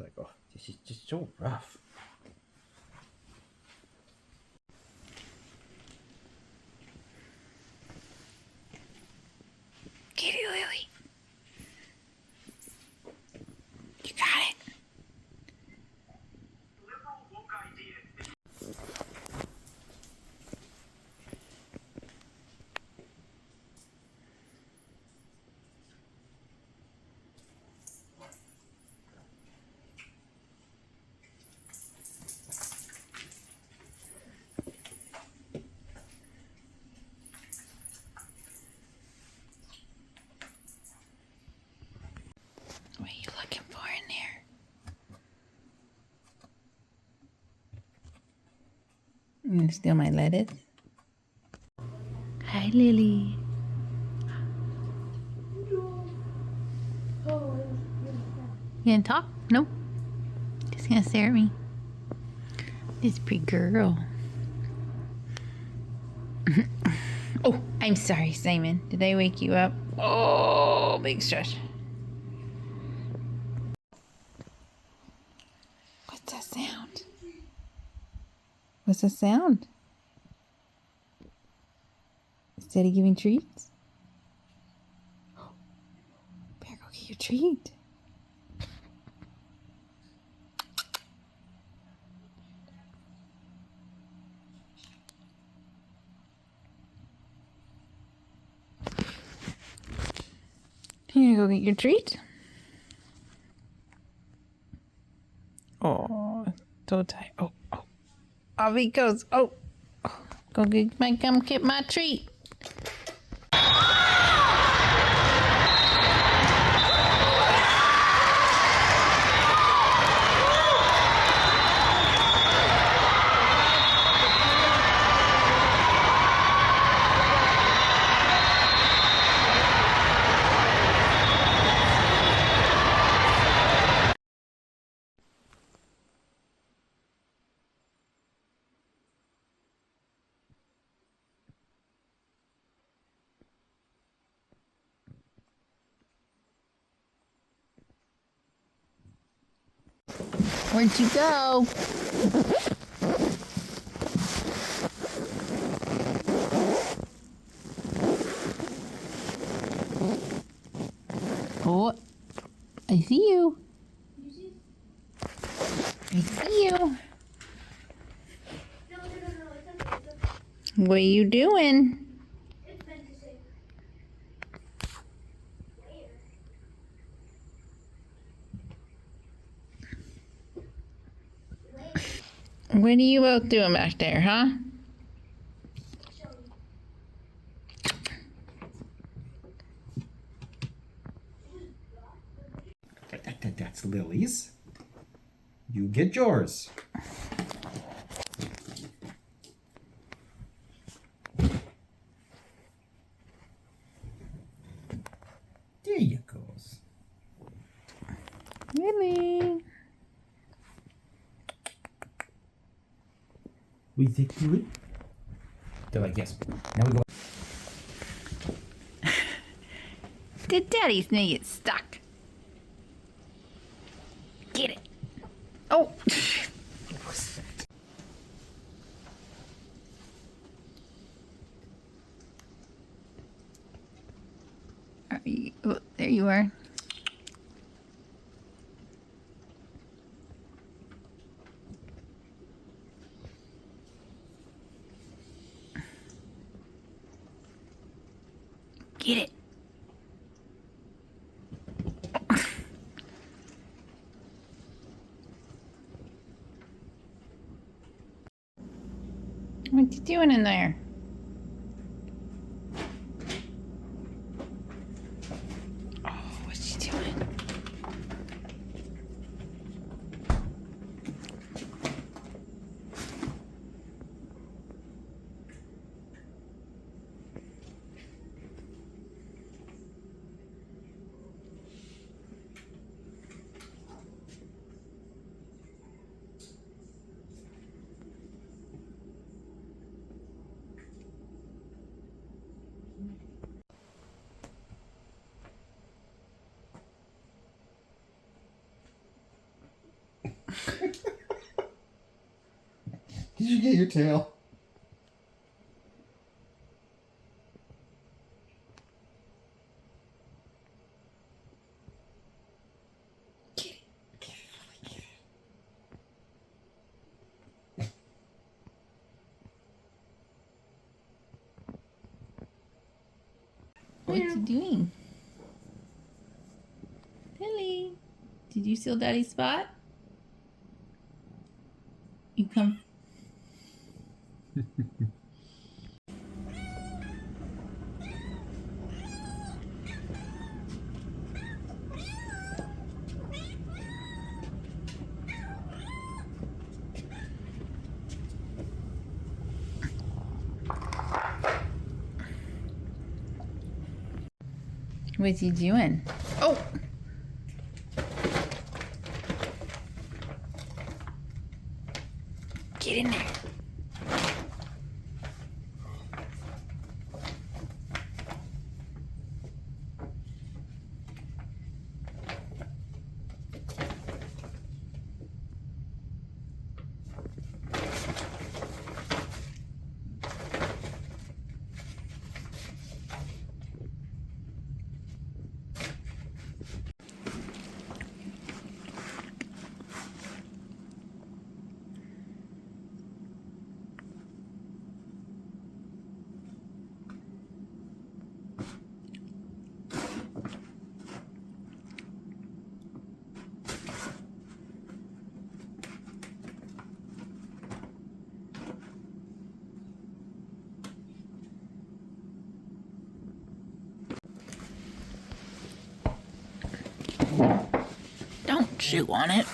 like, oh, this is just so rough. Get it, Lily. You got it. What are you looking for in there? You gonna steal my lettuce? Hi, Lily. You gonna talk? Nope. Just gonna stare at me. This pretty girl. Oh, I'm sorry, Simon. Did I wake you up? Oh, big stretch. What's that sound? What's the sound? Is Daddy giving treats? Better go get your treat. You gonna go get your treat? Oh, so tight. Oh, off he goes. Oh, go get my treat. Where'd you go? Oh, I see you. I see you. What are you doing? What are you both doing back there, huh? That's Lily's. You get yours. There you goes. Lily. We take Lily? They're like, yes. Now we go. Did Daddy's knee get stuck? Get it. Oh. What was that? Oh, there you are. Get it. What you doing in there? Oh, what's she doing? Did you get your tail? What you doing? Lily, did you steal Daddy's spot? You come. What's he doing? Oh! Get in there. Don't chew on it.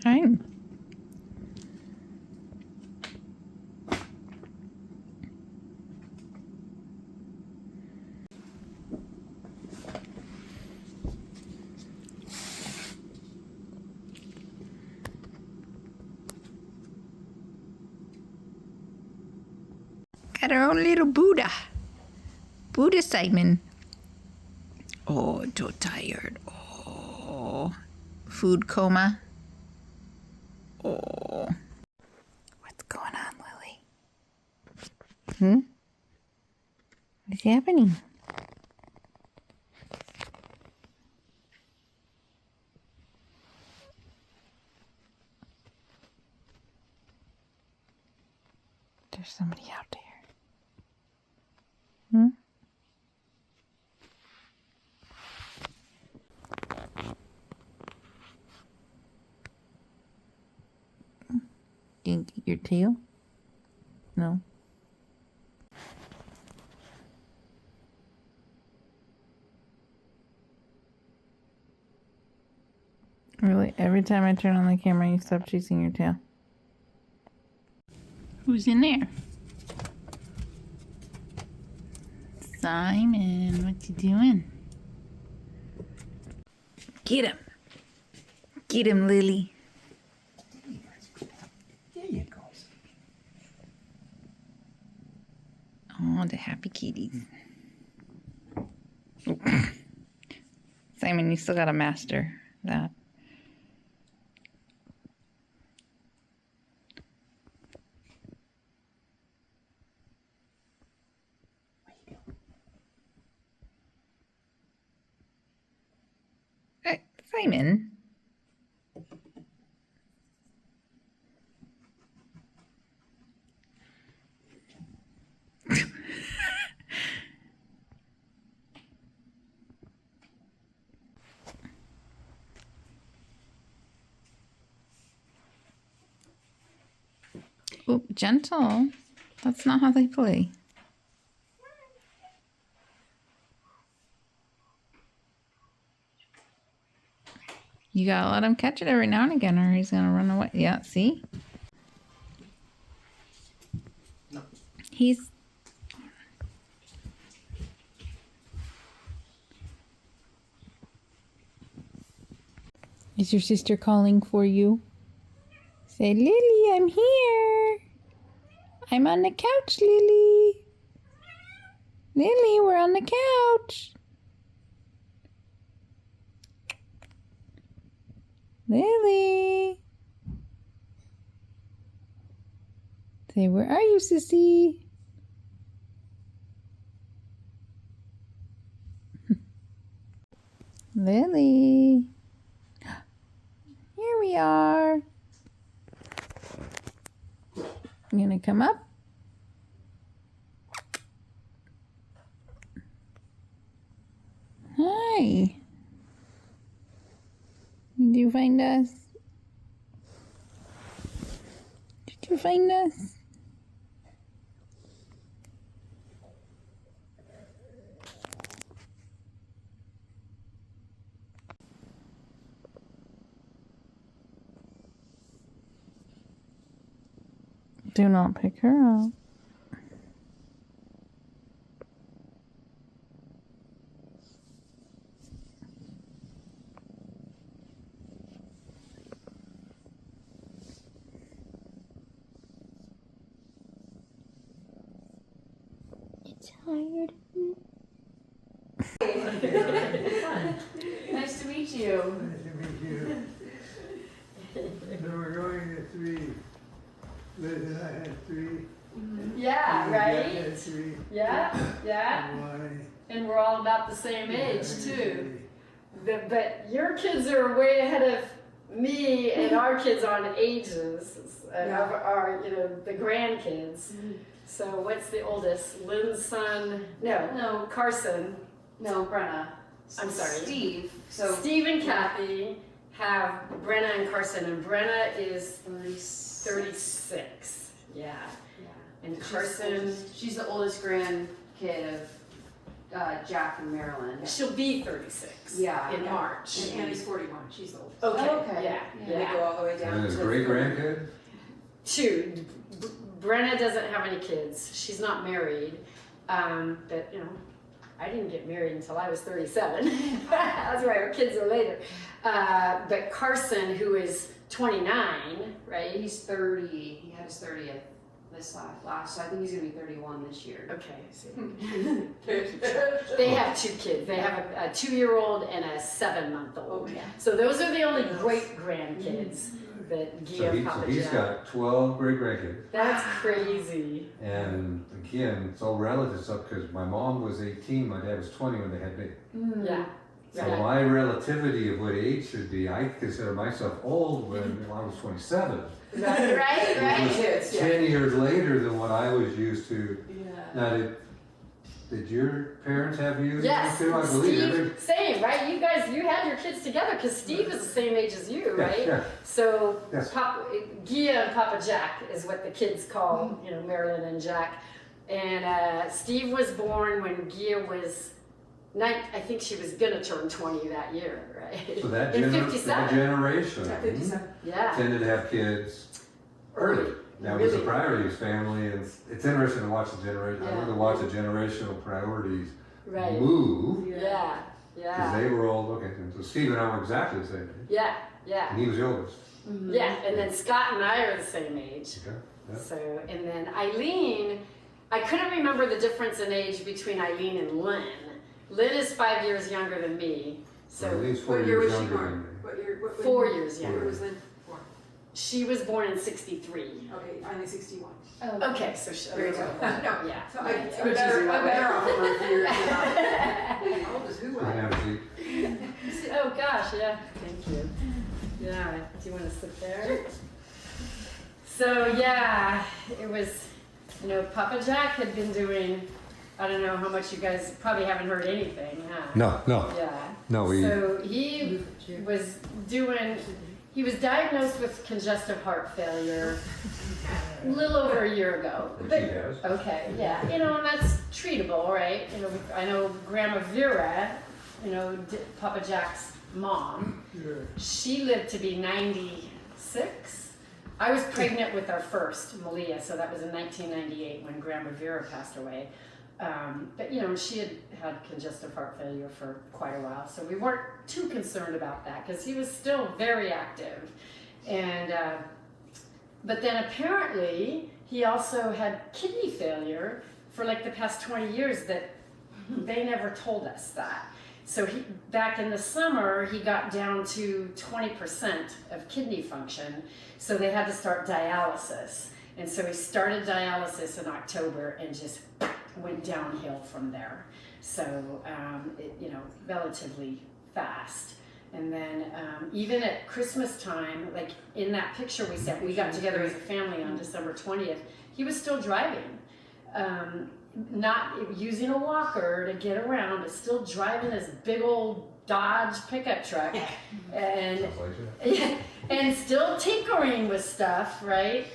Fine. Got our own little Buddha. Buddha Simon. Oh, so tired. Oh, food coma. Oh. What's going on, Lily? What's happening? There's somebody out there. Didn't get your tail? No. Really? Every time I turn on the camera, you stop chasing your tail. Who's in there? Simon, what you doing? Get him. Get him, Lily. There you go. Oh, the happy kitties. Simon, you still gotta master that. Hey, Simon. Oh, gentle. That's not how they play. You gotta let him catch it every now and again or he's gonna run away. Yeah, see? No. He's... Is your sister calling for you? Say, Lily, I'm here. I'm on the couch, Lily. Lily, we're on the couch. Lily. Say, where are you, sissy? Lily. Here we are. You gonna come up? Hi. Did you find us? Did you find us? Do not pick her up. It's tired. Nice to meet you. Nice to meet you. So we're going to 3. Liz and I had 3. Yeah, Jack right? had 3. Yeah, yeah. And we're all about the same age, too. But your kids are way ahead of me and our kids on ages, and our, the grandkids. So what's the oldest? Lynn's son? No, Carson. No, Brenna. I'm sorry. Steve. So Steve and Kathy have Brenna and Carson, and Brenna is 36. Yeah. Yeah. And She's Carson, she's the oldest grandkid of Jack and Marilyn. she'll be 36 in March. And Annie's 41. She's the oldest. Okay. Oh, okay. Yeah. They go all the way down And his to great grandkid? 2. Brenna doesn't have any kids. She's not married. But I didn't get married until I was 37. That's right, our kids are later. But Carson, who is 29, right? He's 30. He had his 30th this last. So I think he's gonna be 31 this year. Okay, so they have 2 kids. They have a 2-year-old and a 7-month-old. Oh, yeah. So those are the only great grandkids that So, Gia Papa he's Jack. got 12 great grandkids. That's crazy. And again, it's all relative stuff because my mom was 18, my dad was 20 when they had me. Yeah. So Right. my relativity of what age should be, I consider myself old when I was 27. Right, It right. was 10 years later than what I was used to. Yeah. Now, did your parents have you? Yes, too? I believe Steve, same, right? You guys, you had your kids together because Steve is the same age as you, right? Yeah. So, Yes. Gia and Papa Jack is what the kids call, Marilyn and Jack. And Steve was born when Gia was I think she was gonna turn 20 that year, right? So that, In that 57. generation Yeah. tended to have kids early. That was a priority of family, and it's interesting to watch the generation. I love to watch the generational priorities Right. move Yeah. because Yeah. they were all okay. So Steve and I were exactly the same age, Yeah. Yeah. and he was the oldest. Yeah. And then Scott and I are the same age. Okay. Yeah. So, and then Eileen, I couldn't remember the difference in age between Eileen and Lynn. Lynn is 5 years younger than me. So At least 4 What year years was she younger born? than me. What year? What 4 years What year younger. was Lynn born? She was born in 63. Okay, only 61. Okay, so she, There you go. No, yeah. So I'm It's better, easier I'm that way. better off over a few years. How old is who? So we have a seat. Oh gosh, yeah, thank you. Yeah, do you want to sit there? So yeah, it was, Papa Jack had been doing, I don't know how much you guys probably haven't heard anything, huh? No. Yeah. No, So he was diagnosed with congestive heart failure a little over a year ago. Which But- he has. Okay, yeah, you know, and that's treatable, right? You know, I know Grandma Vera, you know, Papa Jack's mom, Yeah. she lived to be 96. I was pregnant with our first, Malia, so that was in 1998 when Grandma Vera passed away. But you know, she had congestive heart failure for quite a while, so we weren't too concerned about that because he was still very active. And but then apparently he also had kidney failure for like the past 20 years that they never told us that. So he, back in the summer, he got down to 20% of kidney function, so they had to start dialysis. And so he started dialysis in October and just went downhill from there. So, you know, relatively fast. And then even at Christmas time, like in that picture we sent, we got together as a family on December 20th, he was still driving. Not using a walker to get around, but still driving this big old Dodge pickup truck. And, Sounds like it. and still tinkering with stuff, right?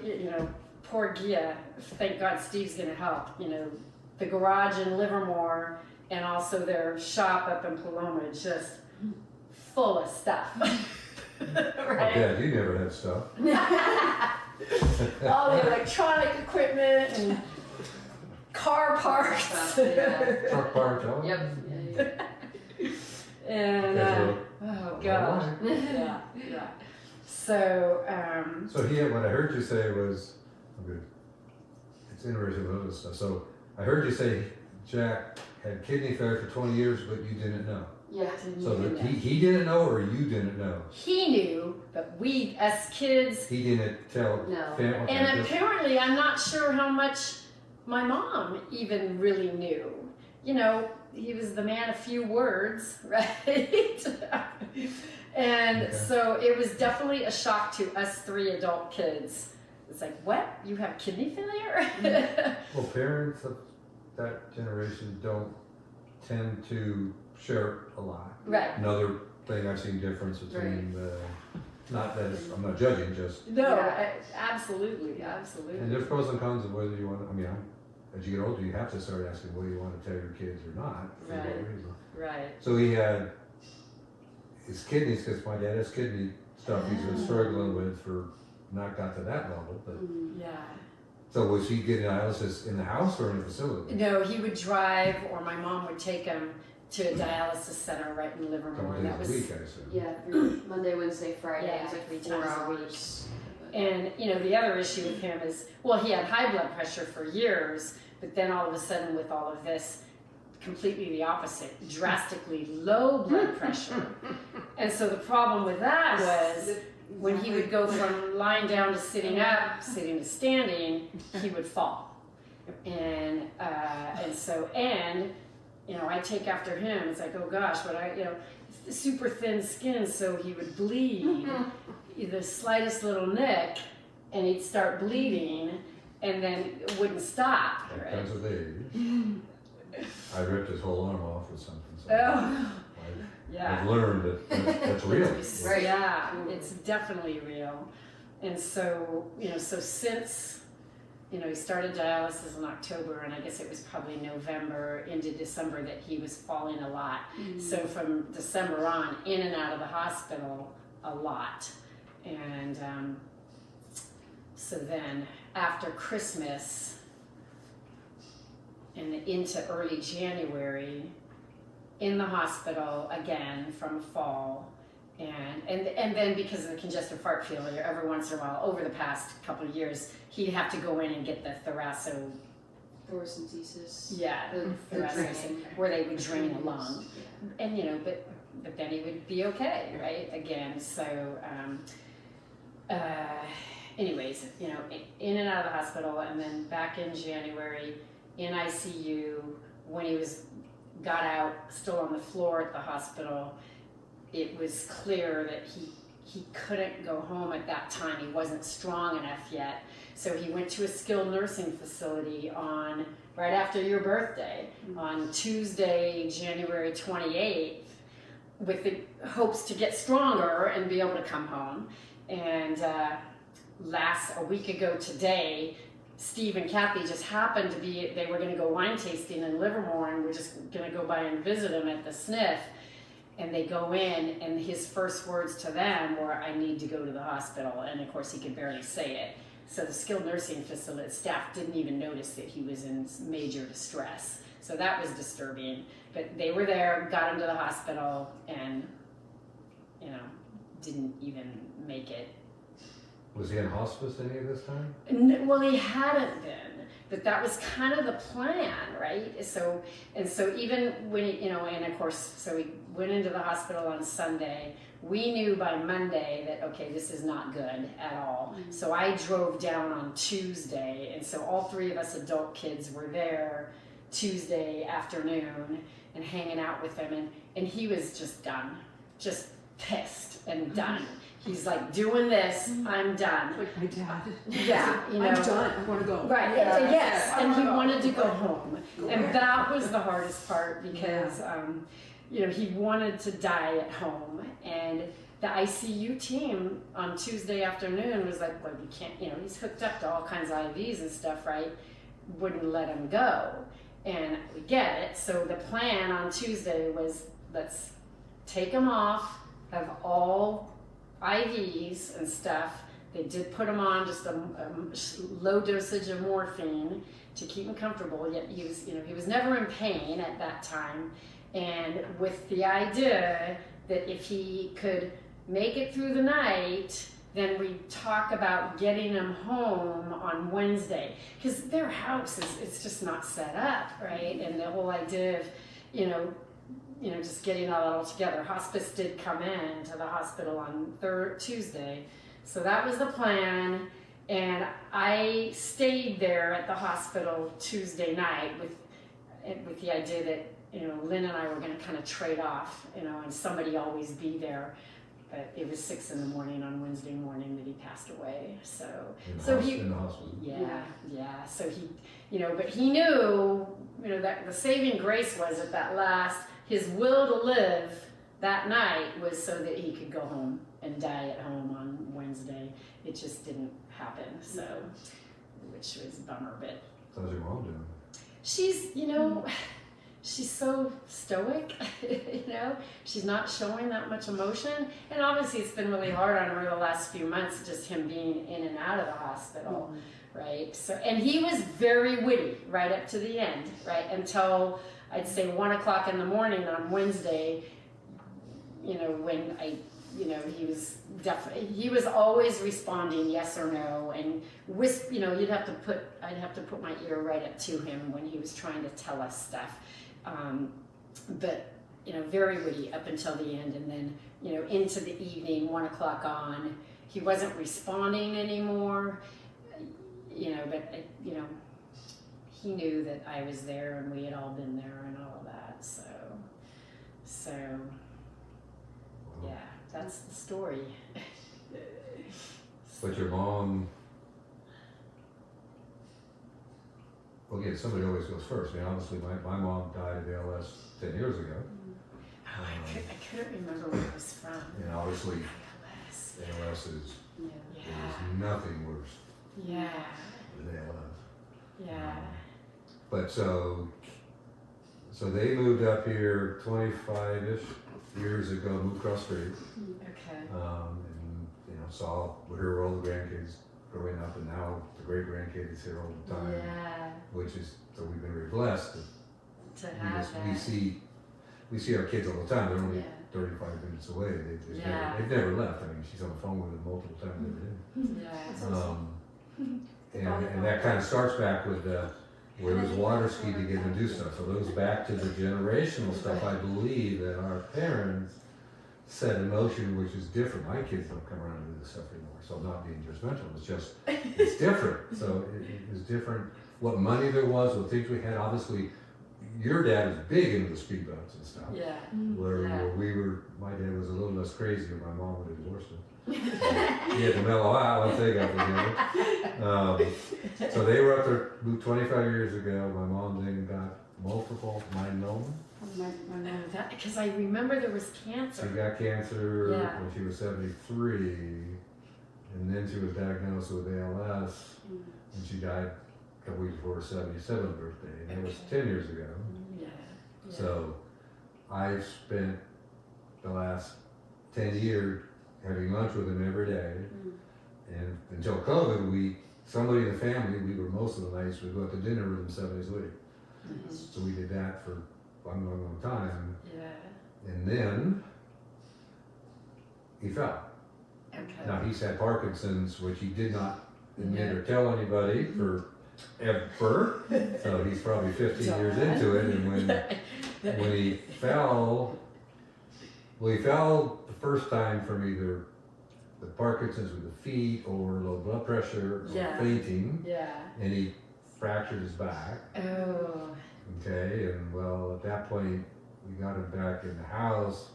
You know, poor Gia, thank God Steve's gonna help. You know, the garage in Livermore and also their shop up in Paloma is just full of stuff. Right? Yeah, you never had stuff. All the electronic equipment and car parts. Yeah. Truck parts, oh. Yep. Yeah. And That's right. oh gosh, yeah, yeah. So So he had, what I heard you say was, oh, good. It's interesting with this stuff. So I heard you say Jack had kidney failure for 20 years, but you didn't know. Yeah. So that he didn't know, or you didn't know? he knew, but we as kids, He didn't tell. No. Okay, and just- apparently I'm not sure how much my mom even really knew. You know, he was the man of few words, right? And Okay. so it was definitely a shock to us three adult kids. It's like, what? You have kidney failure? Well, parents of that generation don't tend to share a lot. Right. Another thing I've seen difference between the, not that it's, I'm not judging, just, No, Yeah. absolutely, and absolutely. there's pros and cons of whether you want, I mean, as you get older, you have to start asking whether you want to tell your kids or not, for what Right. reason. Right. So he had his kidneys, because my dad has kidney stuff he's been struggling with for, not got to that level, but, Yeah. so was he getting dialysis in the house or in a facility? No, he would drive, or my mom would take him to a dialysis center right in A Livermore. couple That days was a week, I assume. Yeah. Monday, Wednesday, Friday. Yeah, It was like 3 4 times a week. hours. And you know, the other issue with him is, well, he had high blood pressure for years, but then all of a sudden with all of this, completely the opposite, drastically low blood pressure. And so the problem with that was when he would go from lying down to sitting up, sitting to standing, he would fall. And so you know, I take after him. It's like, oh gosh, what you know, super thin skin, so he would bleed. The slightest little nick, and he'd start bleeding, and then it wouldn't stop. That Right? comes with age. I ripped his whole arm off with something. So Oh, I've yeah. learned that that's real. Right. Yeah, it's definitely real. And so, you know, so since, you know, he started dialysis in October, and I guess it was probably November into December that he was falling a lot. So from December on, in and out of the hospital a lot. And so then after Christmas and into early January, in the hospital again from fall, and then because of the congestive heart failure, every once in a while over the past couple of years, he'd have to go in and get the Thoracentesis. yeah, The thoracentesis, draining. where they would drain a lung. Yeah. And you know, but then he would be okay, right? Again, so anyways, you know, in and out of the hospital, and then back in January in ICU when he got out, still on the floor at the hospital. It was clear that he couldn't go home at that time. He wasn't strong enough yet, so he went to a skilled nursing facility right after your birthday, on Tuesday, January 28th, with the hopes to get stronger and be able to come home. And a week ago today, Steve and Kathy just happened to be, they were gonna go wine tasting in Livermore, and we're just gonna go by and visit him at the SNF. And they go in, and his first words to them were, "I need to go to the hospital." And of course, he could barely say it. So the skilled nursing facility staff didn't even notice that he was in major distress. So that was disturbing. But they were there, got him to the hospital, and, you know, didn't even make it. Was he in hospice any of this time? Well, he hadn't been, but that was kind of the plan, right? So even when, you know, and of course, so we went into the hospital on Sunday. We knew by Monday that, okay, this is not good at all. Mm-hmm. So I drove down on Tuesday, and so all three of us adult kids were there Tuesday afternoon and hanging out with him, and he was just done, just pissed and done. He's like, doing this, I'm done. Like my dad. Yeah, you know. I'm done. I want to go. Right, Yeah. yes, I and he wanna wanted to go home. And that was the hardest part because, you know, he wanted to die at home. And the ICU team on Tuesday afternoon was like, well, we can't, you know, he's hooked up to all kinds of IVs and stuff, right? Wouldn't let him go. And we get it. So the plan on Tuesday was, let's take him off of all IVs and stuff. They did put him on just a low dosage of morphine to keep him comfortable. Yet he was, you know, he was never in pain at that time, and with the idea that if he could make it through the night, then we talk about getting him home on Wednesday, because their house it's just not set up right, and the whole idea of, you know, just getting all together. Hospice did come in to the hospital on Tuesday. So that was the plan. And I stayed there at the hospital Tuesday night with the idea that, you know, Lynn and I were going to kind of trade off, you know, and somebody always be there. But it was 6 a.m. on Wednesday morning that he passed away. So In the hospital. yeah. So he, you know, but he knew, you know, that the saving grace was at that last, his will to live that night was so that he could go home and die at home on Wednesday. It just didn't happen, so, which was a bummer, but. How's your mom doing? She's, you know, she's so stoic, you know, she's not showing that much emotion, and obviously it's been really hard on her the last few months, just him being in and out of the hospital, right? So, and he was very witty right up to the end, right, until I'd say 1 o'clock in the morning on Wednesday, you know, when he was always responding yes or no, and you know, I'd have to put my ear right up to him when he was trying to tell us stuff, but, you know, very witty up until the end, and then, you know, into the evening, 1 o'clock on, he wasn't responding anymore, you know, but, you know, he knew that I was there and we had all been there and all of that, so yeah, that's the story. But your mom, well, again, somebody always goes first. I mean, obviously, my mom died of ALS 10 years ago. Oh, I couldn't remember where it was from. And obviously, ALS. ALS is Yeah. nothing worse Yeah. than ALS. Yeah. But so they moved up here 25-ish years ago, moved across the street, Okay. and, you know, saw her all the grandkids growing up, and now the great grandkids here all the time, Yeah. which is, so we've been very blessed To that have that. we see our kids all the time. They're only Yeah. 35 minutes away. Yeah. They've never left. I mean, she's on the phone with them multiple times every day. Yeah. And that kind of starts back with where was water ski to get them to do stuff. So it goes back to the generational stuff, I believe, that our parents set in motion, which is different. My kids don't come around and do this stuff anymore. So I'm not being judgmental. It's different. So it was different. What money there was, what things we had. Obviously, your dad was big into the speedboats and stuff. Yeah. Where my dad was a little less crazy, or my mom would have divorced him. He had to mellow out once they got together. So they were up there 25 years ago. My mom then got multiple myeloma. Because I remember there was She cancer. got cancer Yeah. when she was 73, and then she was diagnosed with ALS, and she died a couple weeks before her 77th birthday, and that was 10 years ago. Yeah. So I've spent the last 10 years having lunch with him every day, and until COVID, somebody in the family, we were most of the nights, we'd go out to dinner with him 7 days a week. So we did that for a long, long, long time. Yeah. And then he fell. Okay. Now he's had Parkinson's, which he did not admit or tell anybody for ever. So he's probably 15 years into it. And when he fell, he fell the first time from either the Parkinson's with the feet or low blood pressure or fainting. Yeah. And he fractured his back. Oh. Okay, and well, at that point, we got him back in the house,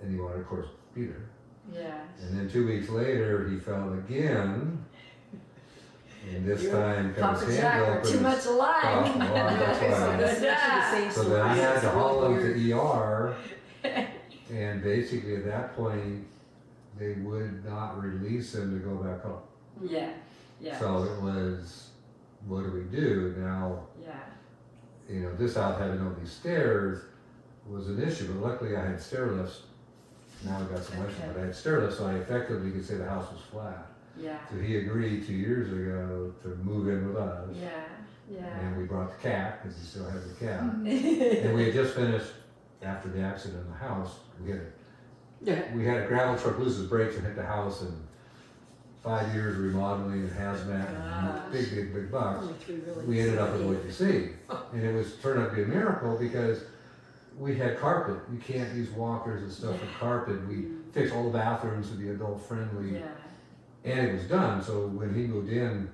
and he wanted, of course, be there. Yeah. And then 2 weeks later, he fell again, and this time got Papa his Jack hand are open. too much alike. Oh, well, that's why. Yeah. So then he had to haul him to ER, and basically at that point, they would not release him to go back home. Yeah. Yeah. So it was, what do we do now? Yeah. You know, this out having all these stairs was an issue, but luckily I had stair lifts. Now I got some extra, but I had stair lifts, so I effectively could say the house was flat. Yeah. So he agreed 2 years ago to move in with us. Yeah. Yeah. And we brought the cat, because he still had the cat. And we had just finished, after the accident in the house, we had a gravel truck lose its brakes and hit the house, and 5 years remodeling and hazmat and big bucks. We ended up with what you see. And it was turned out to be a miracle because we had carpet. You can't use walkers and stuff with carpet. We fixed all the bathrooms to be adult friendly. Yeah. And it was done. So when he moved in,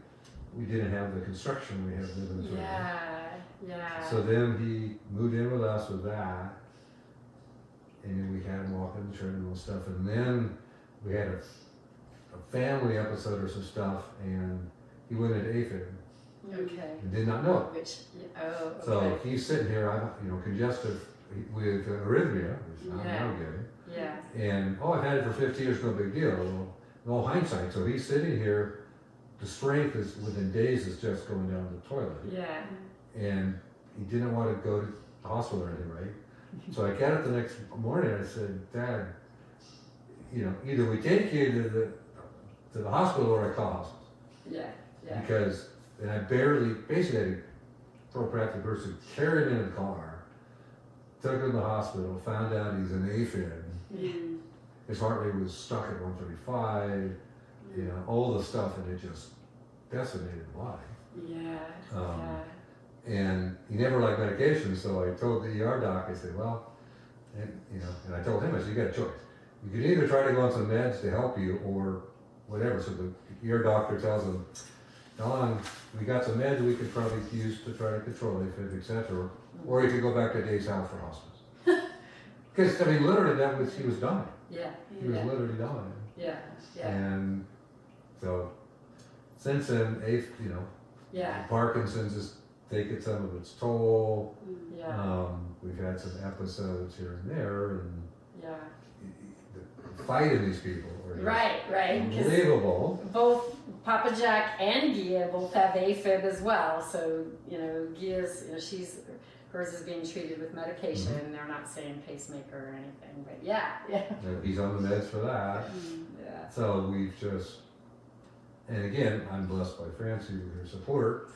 we didn't have the construction we have living through. Yeah. Yeah. So then he moved in with us with that. And then we had him walk in the treadmill and stuff. And then we had a family episode or some stuff, and he went into AFib Okay. and did not know it. Which? Oh. Okay. So he's sitting here, congestive with arrhythmia, which I'm Yeah. now getting. Yeah. And I've had it for 50 years, no big deal. Well, no hindsight. So he's sitting here, the strength is within days is just going down the toilet. Yeah. And he didn't want to go to the hospital or anything, right? So I got up the next morning and I said, Dad, either we take you to the hospital or I call hospice. Yeah. Yeah. Because, and I basically had to throw a practical person, carried him in the car, took him to the hospital, found out he's an AFib. His heart rate was stuck at 135, all the stuff, and it just decimated the body. Yeah. And he never liked medication, so I told the ER doc, I said, well, and I told him, I said, you got a choice. You can either try to go on some meds to help you or whatever. So the ear doctor tells him, Don, we got some meds we could probably use to try to control AFib, etc. Or he could go back to Days Out for hospice. Because, literally he was dying. Yeah. He was literally dying. Yeah. Yeah. And so, since then, Yeah. Parkinson's has taken some of its toll. Yeah. We've had some episodes here and there, and Yeah. the fight of these people are just Right. 'Cause unbelievable. both Papa Jack and Gia both have AFib as well. So, Gia's, hers is being treated with medication. They're not saying pacemaker or anything, but yeah. And he's on the meds for that. Yeah. So we've just, and again, I'm blessed by Francie with her support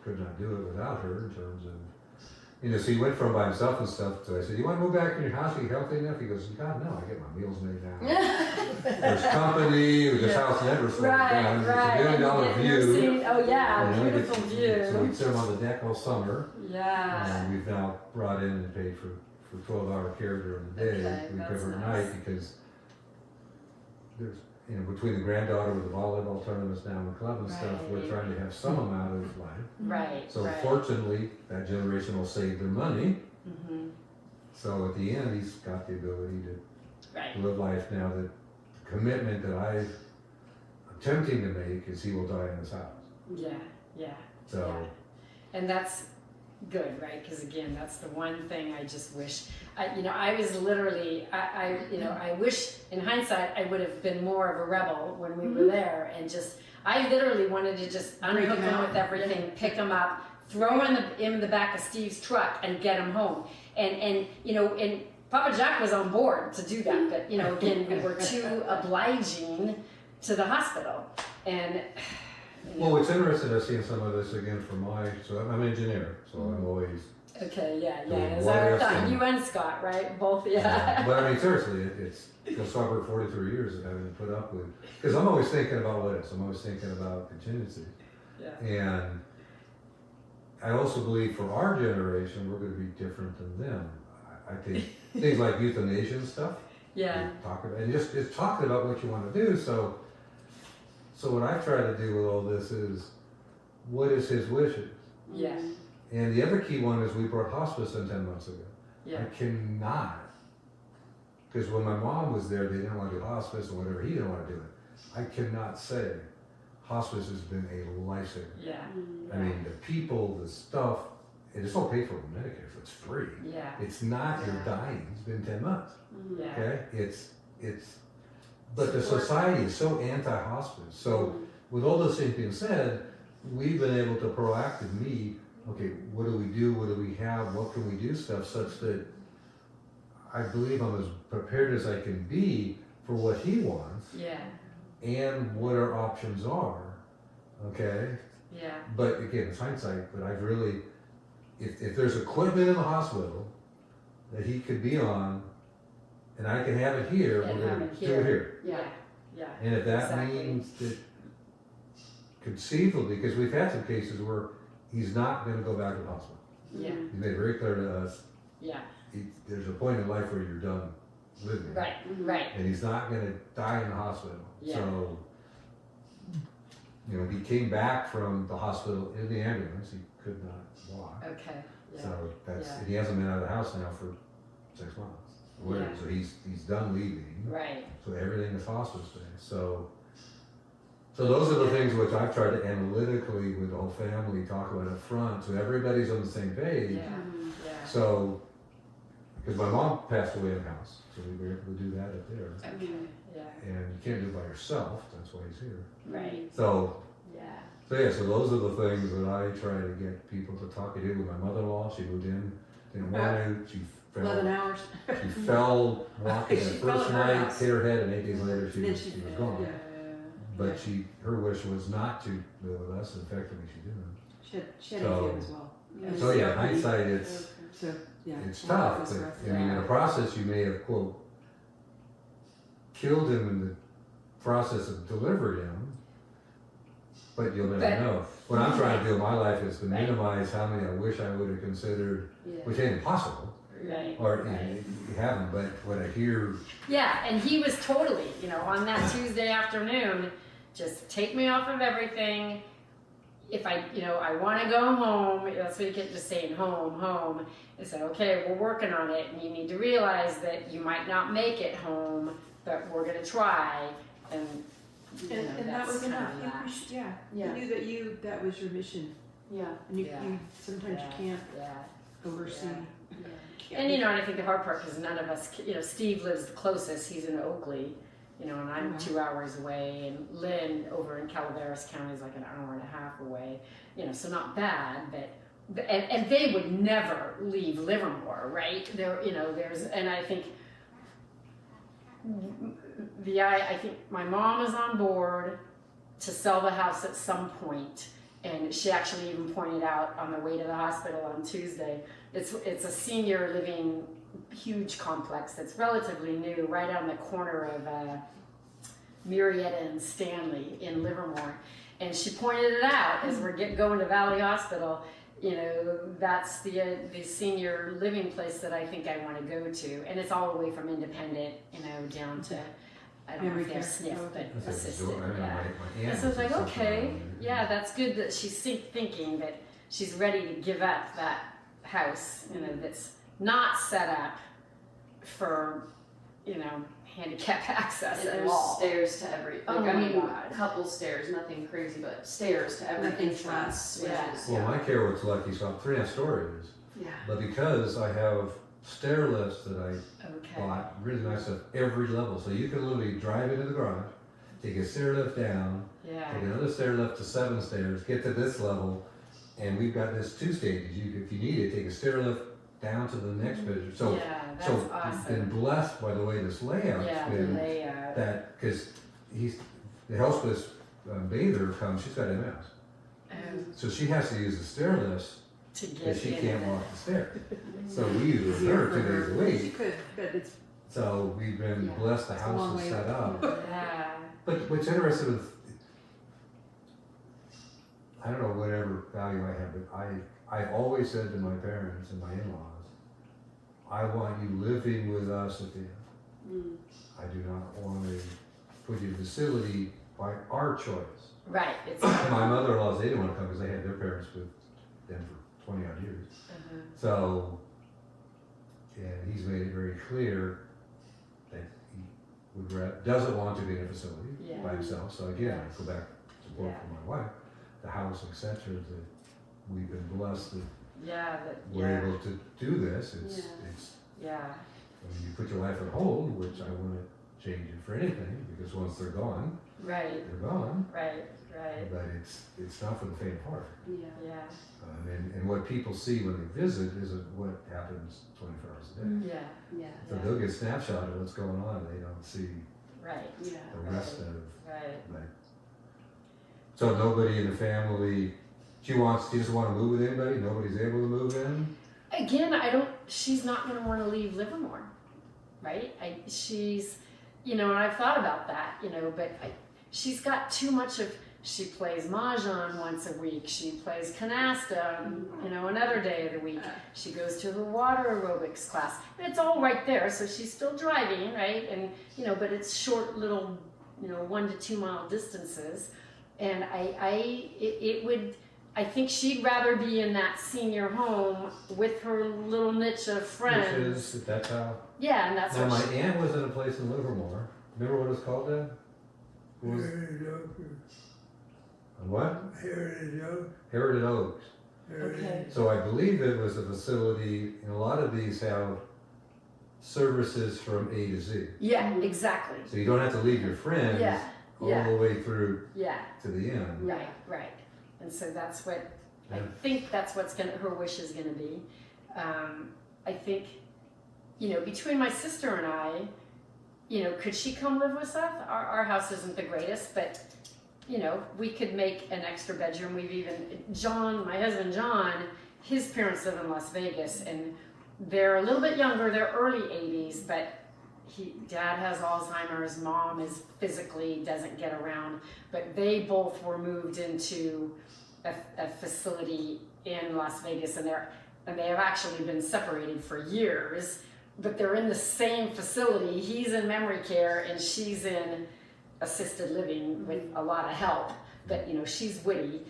could not do it without her in terms of, so he went from by himself and stuff to, I said, you want to move back in your house? Are you healthy enough? He goes, God, no, I get my meals made now. There's company, this house never slows down. It's $1 billion view. Oh yeah, beautiful view. So we sit him on the deck all summer. Yeah. And we've now brought in and paid for 12-hour care during the day. Okay, We that's cover at nice. night because there's, between the granddaughter with the volleyball tournaments now in the club and stuff, we're Right. trying to have some amount of life. Right. So right. fortunately, that generation will save their money. Mhm. So at the end, he's got the ability to Right. live life now. That the commitment that I'm attempting to make is he will die in this house. Yeah. Yeah. So And that's Good, right? Because again, that's the one thing I just wish. I was literally, I wish in hindsight I would have been more of a rebel when we were there, and I literally wanted to just unhook him with everything, pick him up, throw him in the back of Steve's truck, and get him home. And Papa Jack was on board to do that, but again, we were too obliging to the hospital, and. Well, it's interesting, I've seen some of this again so I'm an engineer, so I'm always. Okay, yeah. Doing As what I ifs thought, and- you and Scott, right? Both, yeah. But I mean, seriously, it's so I've worked 43 years of having to put up with, because I'm always thinking about what ifs, I'm always thinking about contingency. Yeah. And I also believe for our generation, we're gonna be different than them. I think things like euthanasia and stuff. Yeah. we talk about, and just talking about what you want to do. So what I try to do with all this is, what is his wishes? Yeah. And the other key one is we brought hospice in 10 months ago. Yeah. I cannot, because when my mom was there, they didn't want to do hospice or whatever, he didn't want to do it. I cannot say hospice has been a lifesaver. Yeah. I mean, the people, the stuff, and it's all paid for with Medicare, so it's free. Yeah. It's not you're dying, it's been 10 months, Yeah. okay? But the society is so anti-hospice. So with all those things being said, we've been able to proactively, okay, what do we do, what do we have, what can we do stuff such that I believe I'm as prepared as I can be for what he wants Yeah. and what our options are, okay? Yeah. But again, it's hindsight, but I've really, if there's equipment in the hospital that he could be on, and I can have it here, And we're have gonna it do here. it here. Yeah. Yeah. And if that Exactly. means that conceivably, because we've had some cases where he's not gonna go back to the hospital. Yeah. He made it very clear to us, Yeah. there's a point in life where you're done living. Right. Right. And he's not gonna die in the hospital. Yeah. So, he came back from the hospital in the ambulance, he could not walk. Okay. Yeah. So Yeah. and he hasn't been out of the house now for 6 months. Whatever. Yeah. So he's done leaving. Right. So everything is hospice based. So those are the things which I've tried to analytically with the whole family talk about up front, so everybody's on the same page. Yeah. Yeah. So, because my mom passed away in house, so we were able to do that up there. Okay. Yeah. And you can't do it by yourself, that's why he's here. Right. So Yeah. so those are the things that I try to get people to talk. I did with my mother-in-law, she moved in, didn't want to, she 11 fell, hours. she fell walking the She fell first in her night, house. hit her head, and 8 days later Then she she- was gone. yeah. But her wish was not to live with us, in fact, she didn't. She had So- AFib as well. So yeah, hindsight, it's So, yeah. tough, It was but rough. I mean, in the process, you may have, quote, killed him in the process of delivering him, but you'll never But- know. What I'm trying to do in my life is to Right. minimize how many I wish I would have considered, Yeah. which ain't impossible, Right. or Right. you haven't, but what I hear, Yeah, and he was totally, on that Tuesday afternoon, just take me off of everything. If I want to go home, that's what you get just saying home. I said, okay, we're working on it, and you need to realize that you might not make it home, but we're gonna try. And And that that's was kind enough. of You that. pushed, yeah. Yeah. You knew that was your mission. Yeah. And you Yeah. sometimes you can't Yeah. oversee. Yeah. And and I think the hard part is none of us, Steve lives the closest. He's in Oakley, and I'm 2 hours away, and Lynn over in Calaveras County is like an hour and a half away. So not bad, but and they would never leave Livermore, right? And I think I think my mom is on board to sell the house at some point, and she actually even pointed out on the way to the hospital on Tuesday, it's a senior living huge complex that's relatively new, right on the corner of Murrieta and Stanley in Livermore, and she pointed it out as we're going to Valley Hospital. That's the senior living place that I think I want to go to, and it's all the way from independent, down to, I don't know if they have SNF, but that's assisted, I mean, yeah. my And aunt so I was like, did something okay, around there. yeah, that's good that she's thinking that she's ready to give up that house, that's not set up for, handicap access And at there's all. stairs to every, Oh like, I my mean, God. couple stairs, nothing crazy, but stairs to every Nothing entrance, which flat. is, Well, my carrot's lucky, it's got 3.5 stories, yeah. but because I have stair lifts that I Okay. bought, really nice stuff, every level, so you can literally drive into the garage, take a stair lift down, Yeah. take another stair lift to 7 stairs, get to this level, and we've got this 2 stages. If you need it, take a stair lift down to the next bedroom. So, Yeah, that's so we've been awesome. blessed by the way this layout's Yeah, the been. layout. That because the hospice bather comes, she's got MS, so she has to use the stair lifts To get because she in can't it. walk the stairs. So we use it with Easier her for 2 days her. a She week. could, but it's, So we've been Yeah. blessed. The It's a long house is way set up. up. Yeah. But what's interesting with, I don't know whatever value I have, but I've always said to my parents and my in-laws, I want you living with us at the end. Mm. I do not want to put you in a facility by our choice. Right. It's My mother-in-laws, they didn't want to come because they had their parents with them for 20 odd years. So, and he's made it very clear that he doesn't want to be in a facility Yeah. by himself. So again, I go back to work Yeah. for my wife, the house, etc. That we've been blessed that Yeah. That, we're yeah. able to do this. It's, Yeah. it's. Yeah. I mean, you put your life on hold, which I wouldn't change it for anything because once they're gone, Right. they're gone. Right. Right. But it's not for the faint of heart. Yeah. Yeah. And what people see when they visit isn't what happens 24 hours a day. Yeah. Yeah. So they'll get a snapshot of what's going on. They don't see Right. Yeah. the rest of Right. like. So nobody in the family. She doesn't want to move with anybody. Nobody's able to move in. Again, she's not going to want to leave Livermore, right? She's, and I've thought about that, but she's got too much of, she plays Mahjong once a week, she plays canasta, another day of the week, she goes to her water aerobics class, and it's all right there, so she's still driving, right? And, but it's short little, 1 to 2 mile distances, and I think she'd rather be in that senior home with her little niche of friends. That's how. Yeah, and that's Now what my aunt was in a place in Livermore. Remember what it was called then? What was what? Heritage Oak. Heritage Oaks. Okay. So I believe it was a facility, and a lot of these have services from A to Z. Yeah, exactly. So you don't have to leave your friends Yeah, all yeah. the way through Yeah, to the end. right. And so that's what, I Yeah. think that's what's her wish is gonna be. I think, between my sister and I, could she come live with us? Our house isn't the greatest, but, we could make an extra bedroom. We've even, John, my husband John, his parents live in Las Vegas, and they're a little bit younger, they're early 80s, but dad has Alzheimer's, mom physically doesn't get around, but they both were moved into a facility in Las Vegas, and they have actually been separated for years, but they're in the same facility. He's in memory care and she's in assisted living with a lot of help, but she's witty,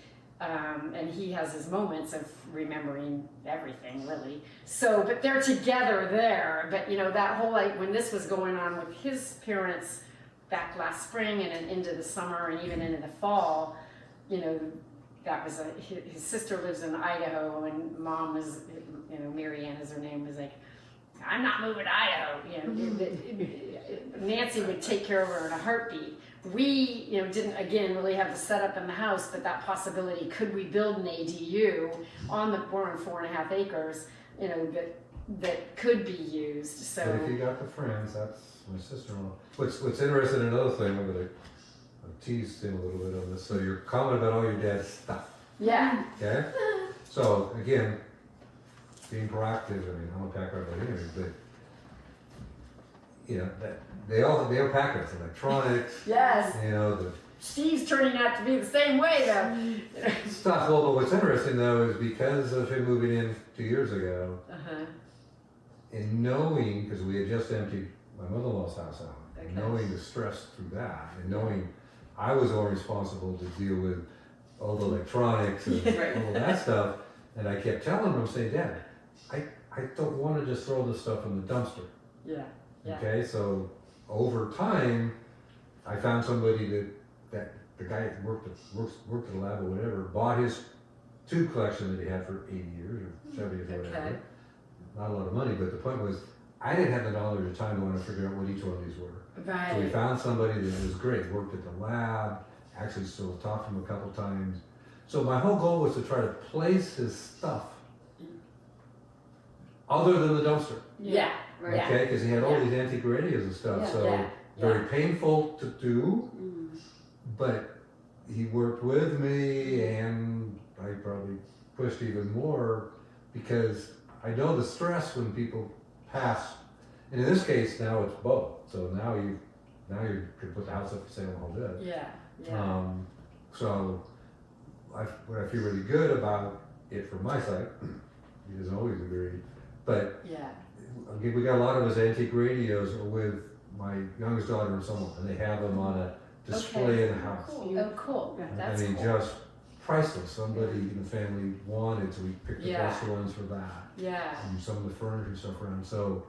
and he has his moments of remembering everything really. So, but they're together there, but that whole, when this was going on with his parents back last spring and then into the summer and even into the fall, that was his sister lives in Idaho, and mom was, Mary Ann is her name, was like, I'm not moving to Idaho. Nancy would take care of her in a heartbeat. We, didn't again really have the setup in the house, but that possibility, could we build an ADU we're on 4.5 acres, that could be used. So But if you got the friends, that's my sister-in-law. What's interesting, another thing, I'm gonna tease him a little bit on this. So you're comment about all your dad's stuff, yeah, okay? So again, being proactive. I mean, I'm a packer by anyway, but they all pack us electronics. yes. The Steve's turning out to be the same way though. stuff. Well, but what's interesting though is because of him moving in 2 years ago, and knowing, because we had just emptied my mother-in-law's house out, and knowing the stress through that, and knowing I was all responsible to deal with all the electronics and all that stuff, and I kept telling him, I'm saying, Dad, I don't want to just throw this stuff in the dumpster. Yeah. Okay, so over time, I found somebody that the guy that worked at the lab or whatever, bought his tube collection that he had for 80 years or 70 years or whatever. Okay. Not a lot of money, but the point was, I didn't have the knowledge or time to want to figure out what each one of these were. So we Right. found somebody that was great, worked at the lab, actually still talked to him a couple times. So my whole goal was to try to place his stuff other than the dumpster, Yeah. Right. okay? Because he had all Yeah. these antique radios and stuff, Yeah. so Yeah. very painful to do, but he worked with me and I probably pushed even more because I know the stress when people pass. And in this case, now it's both. So now you can put the house up for sale and all that. Yeah. Yeah. So what I feel really good about it from my side, he doesn't always agree, but Yeah. we got a lot of his antique radios with my youngest daughter and someone, and they have them on a display in the house. Oh, cool. Yeah. That's I mean, cool. just priceless. Somebody in the family wanted, so we picked the Yeah. best ones for that. Yeah. And some of the furniture stuff around. So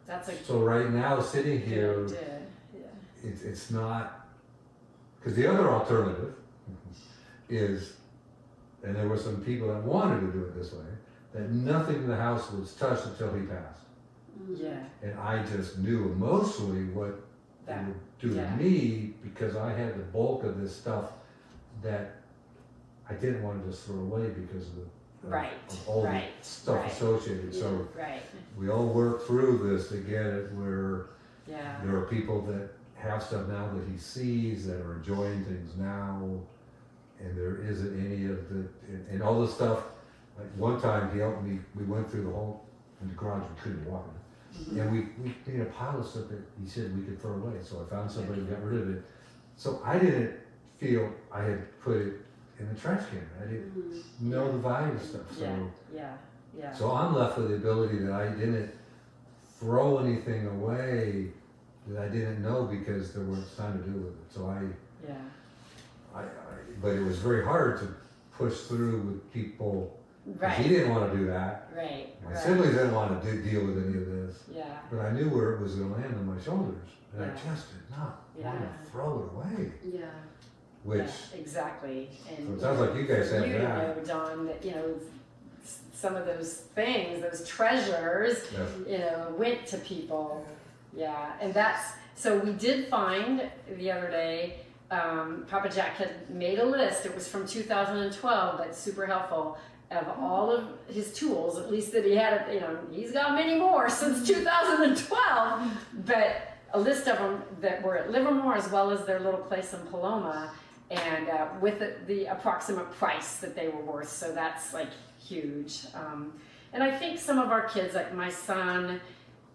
That's a right now, sitting here, good idea. Yeah. it's not, because the other alternative is, and there were some people that wanted to do it this way, that nothing in the house was touched until he passed. Yeah. And I just knew emotionally what it That. would do yeah. to me because I had the bulk of this stuff that I didn't want to just throw away because of Right. of all Right. the stuff Right. associated. So Right. we all work through this to get it where Yeah. there are people that have stuff now that he sees that are enjoying things now, and there isn't any of the and all the stuff. Like one time he helped me. We went through the whole in the garage. We couldn't walk in, and we made a pile of stuff that he said we could throw away. So I found somebody who got rid of it. So I didn't feel I had put it in the trash can. I didn't know the value of stuff. So Yeah. Yeah. Yeah. so I'm left with the ability that I didn't throw anything away that I didn't know because there was time to do with it. So Yeah. but it was very hard to push through with people. 'Cause Right. He didn't want to do that. Right. My Right. siblings didn't want to deal with any of this. Yeah. But I knew where it was going to land on my shoulders. And I Yeah. just did not want Yeah. to throw it away. Yeah. Which, Yeah, exactly. And so it sounds like you guys have you that. know, Don, that some of those things, those treasures, Yeah. went to people. Yeah, and that's so we did find the other day. Papa Jack had made a list. It was from 2012, but super helpful of all of his tools. At least that he had. He's got many more since 2012, but a list of them that were at Livermore as well as their little place in Paloma, and with the approximate price that they were worth. So that's like huge. And I think some of our kids, like my son,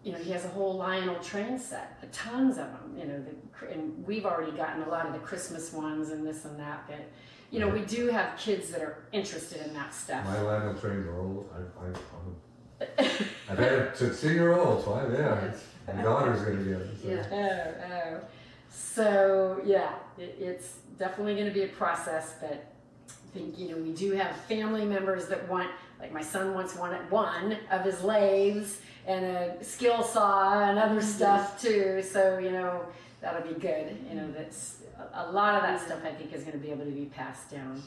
he has a whole Lionel train set, tons of them, and we've already gotten a lot of the Christmas ones and this and that, but, we do have kids that are interested in that stuff. My Lionel trains are old. I've had it since 6-year-old, so my daughter's going to get it. So. Yeah. So, yeah, it's definitely going to be a process, but I think, we do have family members that want, like my son once wanted one of his lathes and a skill saw and other stuff too. So, that'll be good. That's a lot of that stuff I think is going to be able to be passed down.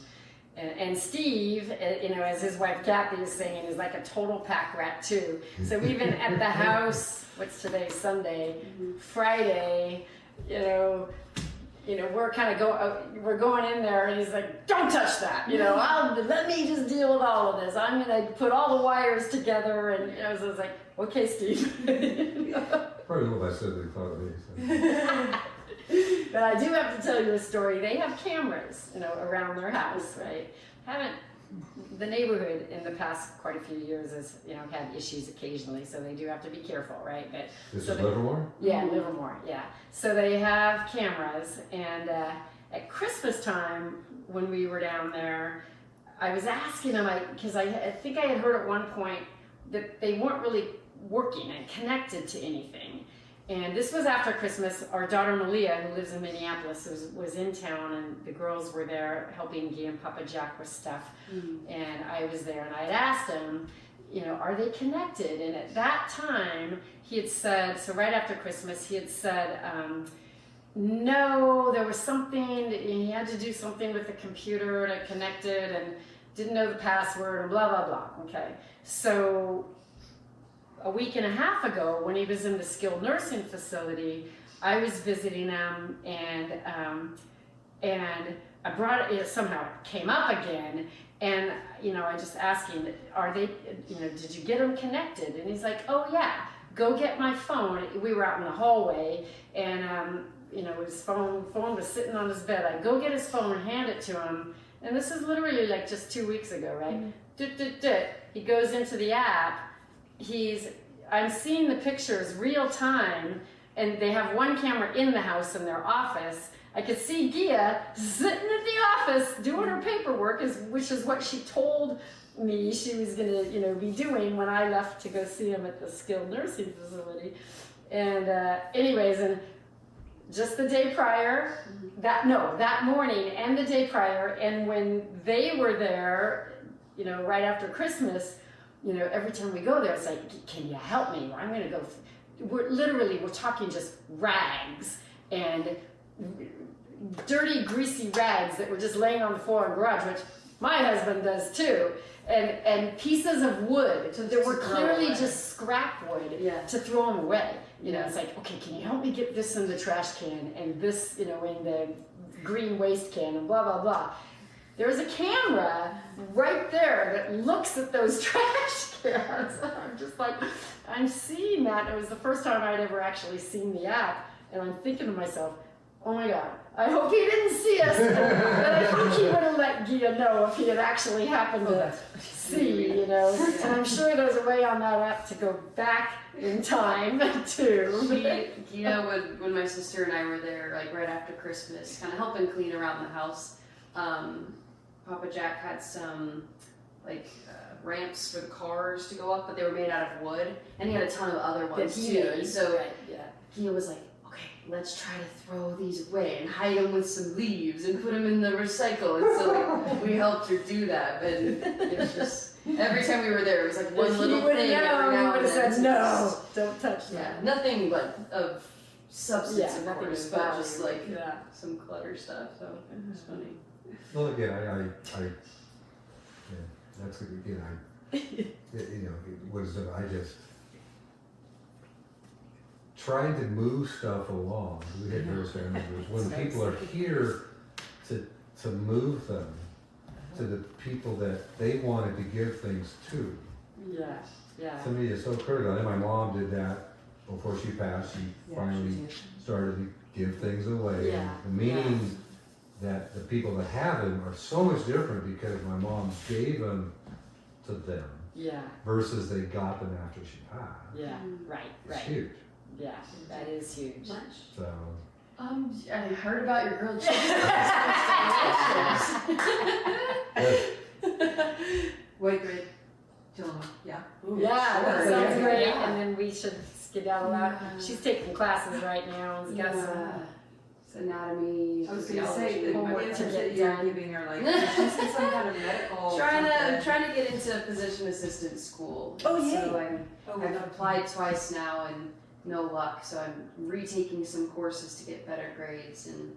And Steve, as his wife Kathy is saying, is like a total pack rat too. So even at the house, what's today, Sunday, Friday, we're kind of we're going in there, and he's like, "Don't touch that," let me just deal with all of this. I'm gonna put all the wires together, and so I was like, "Okay, Steve." Probably what my sibling thought of me. So. But I do have to tell you a story. They have cameras, around their house, right? The neighborhood in the past quite a few years has, had issues occasionally, so they do have to be careful, right? But This so is they- Livermore? Yeah, Livermore, yeah. So they have cameras, and at Christmas time, when we were down there, I was asking them, because I think I had heard at one point that they weren't really working and connected to anything. And this was after Christmas. Our daughter Malia, who lives in Minneapolis, was in town, and the girls were there helping Guy and Papa Jack with stuff. And I was there, and I had asked them, are they connected? And at that time, he had said, so right after Christmas, he had said, no, there was something, he had to do something with the computer to connect it and didn't know the password and blah, blah, blah. Okay. So a week and a half ago, when he was in the skilled nursing facility, I was visiting him, and I brought it, somehow it came up again, and I just asked him, are they, did you get him connected? And he's like, oh yeah, go get my phone. We were out in the hallway, and his phone was sitting on his bed. I go get his phone, hand it to him, and this is literally like just 2 weeks ago, right? He goes into the app. I'm seeing the pictures real time, and they have one camera in the house in their office. I could see Gia sitting at the office doing her paperwork, which is what she told me she was gonna, be doing when I left to go see him at the skilled nursing facility. And anyways, and just the day prior, that morning and the day prior, and when they were there, right after Christmas, every time we go there, it's like, can you help me? I'm gonna go. We're talking just rags and dirty, greasy rags that were just laying on the floor in the garage, which my husband does too, and pieces of wood that were clearly just scrap wood to throw them away. It's like, okay, can you help me get this in the trash can and this, in the green waste can and blah, blah, blah. There's a camera right there that looks at those trash cans. I'm just like, I'm seeing that. It was the first time I'd ever actually seen the app, and I'm thinking to myself, oh my God, I hope he didn't see us. And I think he would have let Gia know if he had actually happened to see, And I'm sure there's a way on that app to go back in time too. Gia, when my sister and I were there, like right after Christmas, kind of helping clean around the house, Papa Jack had some ramps for the cars to go up, but they were made out of wood, and he had a ton of other ones too. And so Gia was like, okay, let's try to throw these away and hide them with some leaves and put them in the recycle. And so we helped her do that, but it's just every time we were there, it was like one little thing. Every now and then. Said, no, don't touch that. Nothing but of substance, of nothing course, but just some clutter stuff. So it's funny. Well, again, that's again, wisdom. I just trying to move stuff along. We had various members when people are here to move them to the people that they wanted to give things to. To me, it's so critical. I know my mom did that before she passed. She finally started to give things away. The meaning that the people that have them are so much different because my mom gave them to them versus they got them after she passed. Right. It's huge. Yeah, that is huge. So. I heard about your grilled cheese. White bread. Yeah. Ooh, that sure. sounds great. Yeah. And then we should skedaddle out. She's taking classes right now and got some anatomy. I was going to say that homework the to answers get that you're done. giving are like, just get some kind of medical. Trying to get into physician assistant school. Oh, yay. So I've applied twice now and no luck. So I'm retaking some courses to get better grades, and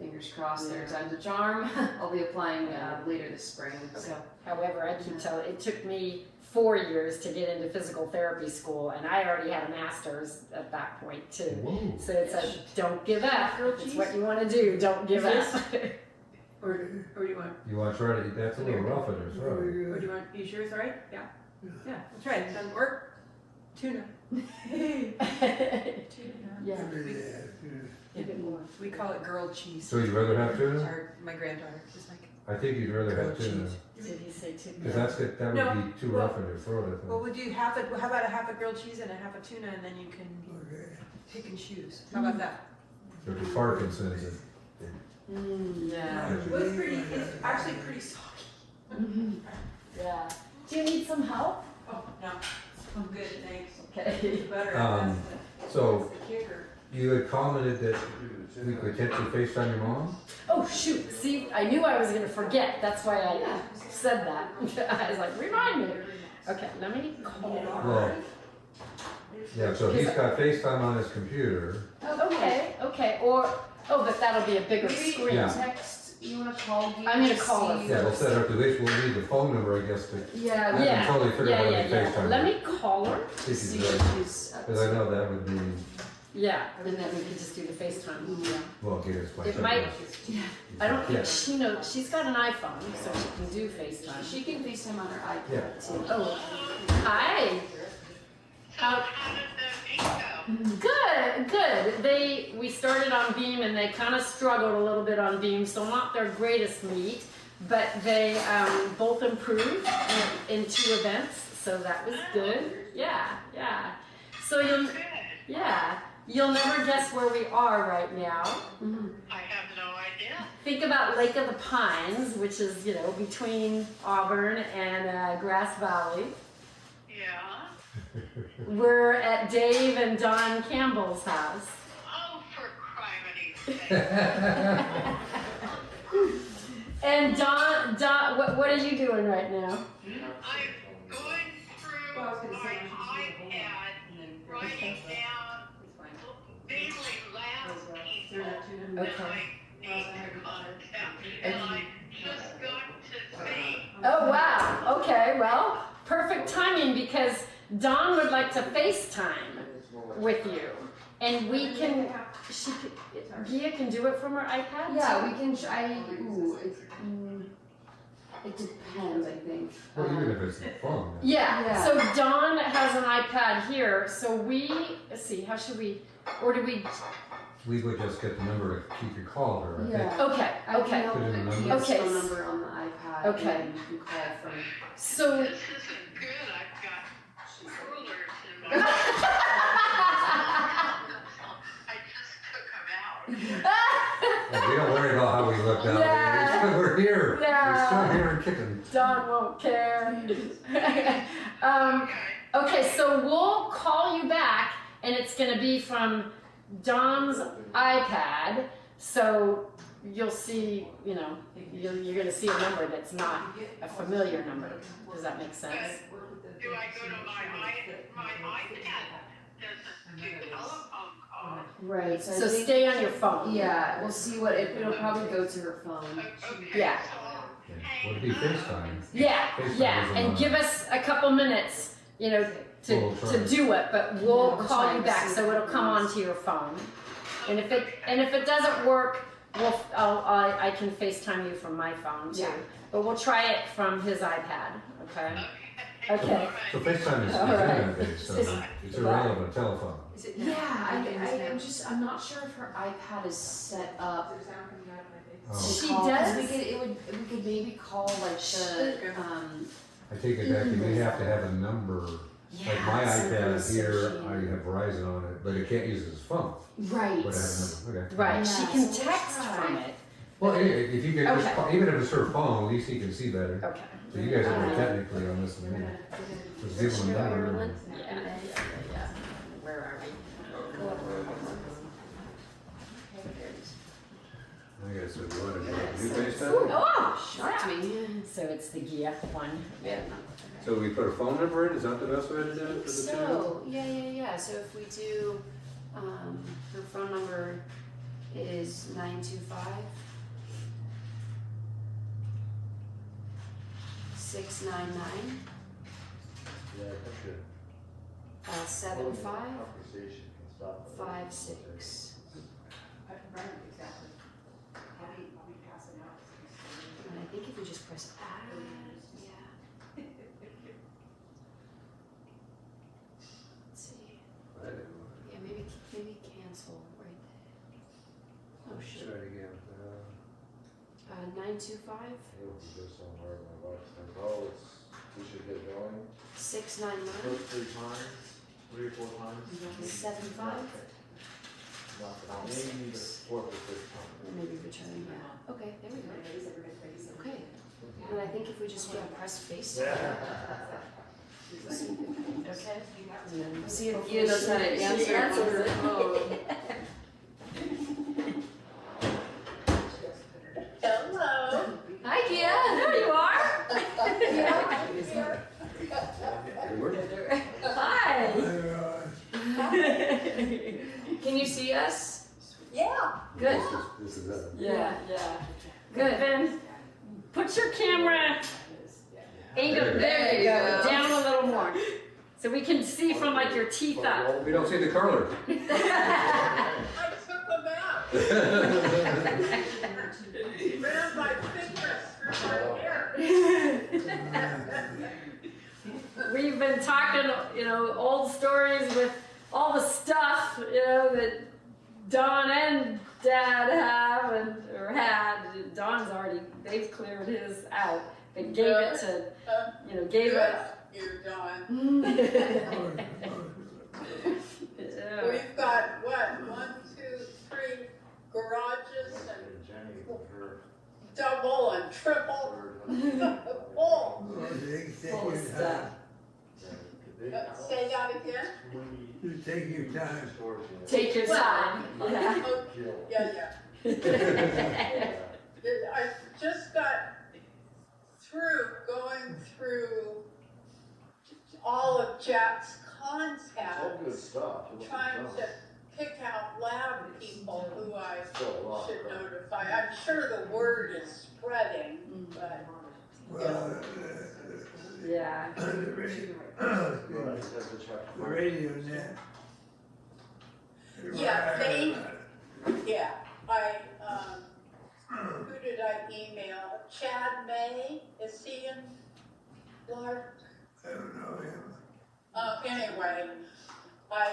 fingers crossed there time's a charm. I'll be applying later this spring. So. However, I keep telling, it took me 4 years to get into physical therapy school, and I already had a master's at that point too. Whoa. So it's like, don't give up. It's what you want to do. Don't give up. Or do you want? You want to try to eat? That's a little rough at her, Or do you want? You sure it's alright? Yeah. That's right. It doesn't work. Tuna. Yeah. We call it grilled cheese. So you'd rather have tuna? My granddaughter is like. I think you'd rather have tuna. Did he say tuna? Because that would be too rough in your throat, I think. Well, we'll do half a. How about a half a grilled cheese and a half a tuna, and then you can pick and choose. How about that? There'd be Parkinson's. Yeah. Well, it's actually pretty soggy. Yeah. Do you need some help? Oh no, I'm good, thanks. Okay. Butter. So That's the kicker. you had commented that we could potentially FaceTime your mom? Oh shoot! See, I knew I was going to forget. That's why I said that. I was like, remind me. Okay, let me call. Well, yeah, so he's got FaceTime on his computer. Okay, or, oh, but that'll be a bigger Maybe screen. Yeah. text, you wanna call you? I'm gonna call her. Yeah, we'll set up the base, we'll need the phone number, I guess, to, Yeah, I can totally figure out how to FaceTime. Let me call her. See if see he's what there. she's up Because I to. know that would be, Yeah, and then we could just do the FaceTime. Yeah. well, get his It might, I don't Yeah. think she knows, she's got an iPhone, so she can do FaceTime. She can FaceTime on her iPad Yeah. too. Oh, hi. How, good. We started on Beam and they kind of struggled a little bit on Beam, so not their greatest meet, but they both improved in 2 events, so that was good. Yeah. So you'll never guess where we are right now. I have no idea. Think about Lake of the Pines, which is, between Auburn and Grass Valley. Yeah. We're at Dave and Don Campbell's house. Oh, for criminy sake. And Don, what are you doing right now? I'm going through my iPad, writing down mainly last people that I need to contact. And I just got to see. Oh, wow. Okay, well, perfect timing because Dawn would like to FaceTime with you. And Gia can do it from her iPad? Yeah, we can, it depends, I think. well, even if it's the phone. Yeah. So Dawn has an iPad here, so let's see, how should we, or do we, We would just get the number to keep your call her, I think. Yeah. okay. Put in the number. Gia's Okay. phone number on the iPad. Okay. And you can call from. So, This isn't good. I've got rulers in my. I just took them out. And we don't worry about how we look now. Yeah. We're here. Yeah. We're still here and kicking. Dawn won't care. Okay. Okay, so we'll call you back, and it's going to be from Dawn's iPad. So you'll see, you're going to see a number that's not a familiar number. Does that make sense? Do I go to my iPad? Doesn't do telephone calls. Right. So I think- stay on your phone. Yeah, we'll see what, it'll probably go to her phone. Okay. Yeah. Yeah. Would it be FaceTime? Yeah, FaceTime yeah, isn't and on. give us a couple minutes, We'll try. to do it, but we'll Yeah, we'll call try you to back, see so what it'll come happens. onto your phone. And if it doesn't work, I can FaceTime you from my phone too. Yeah. But we'll try it from his iPad, okay? Okay. So FaceTime is All right. internet-based, so it's irrelevant telephone. Yeah, I'm not sure if her iPad is set up. Oh. She to call, 'cause does? We could maybe call like the, I take it back, you may have to have a number. Like my iPad something here, associated. I have Verizon on it, but it can't use it as a phone. Right. But I have a number, okay. Right, she Yeah, can so we'll text try. from it. Well, if you could just, Okay. call- even if it's her phone, at least he can see better. Okay. So you guys are more technically on this than me. Just give him a number. Yeah. Where are we? I guess if you want to do FaceTime. Oh, Shocked me. so it's the Gia one. Yeah. So we put a phone number in, is that the best way to do it for the channel? So, yeah. So if we do, her phone number is 925 699 75 56. And I think if we just press add, yeah. Let's see. Yeah, maybe cancel right there. Oh shit. Try it again. 925 We should get going. 699 3 times, 3 or 4 times. 75. Maybe the 4th or 5th time. Maybe return, yeah. Okay, there we go. Okay. And I think if we just press face. Yeah. Okay. See if Gia knows how to answer. Hello. Hi, Gia. There you are. This is it. Yeah. Good. Then put your camera angle. There you go. Down a little more, so we can see from like your teeth up. We don't see the curler. I took them out. Ran my fingers through my hair. We've been talking, old stories with all the stuff, that Don and Dad have or had. Don's they've cleared his out, but gave it to, gave it. You're done. Yeah. We've got what? 1, 2, 3 garages and double and triple. Full. Full of stuff. Say that again? You take your time. Take your time. Yeah. Yeah. I just got going through all of Jack's contacts, trying to pick out lab people who I should notify. I'm sure the word is spreading, but Well, Yeah. the radio net. who did I email? Chad May, is he in Clark? I don't know him. Anyway, I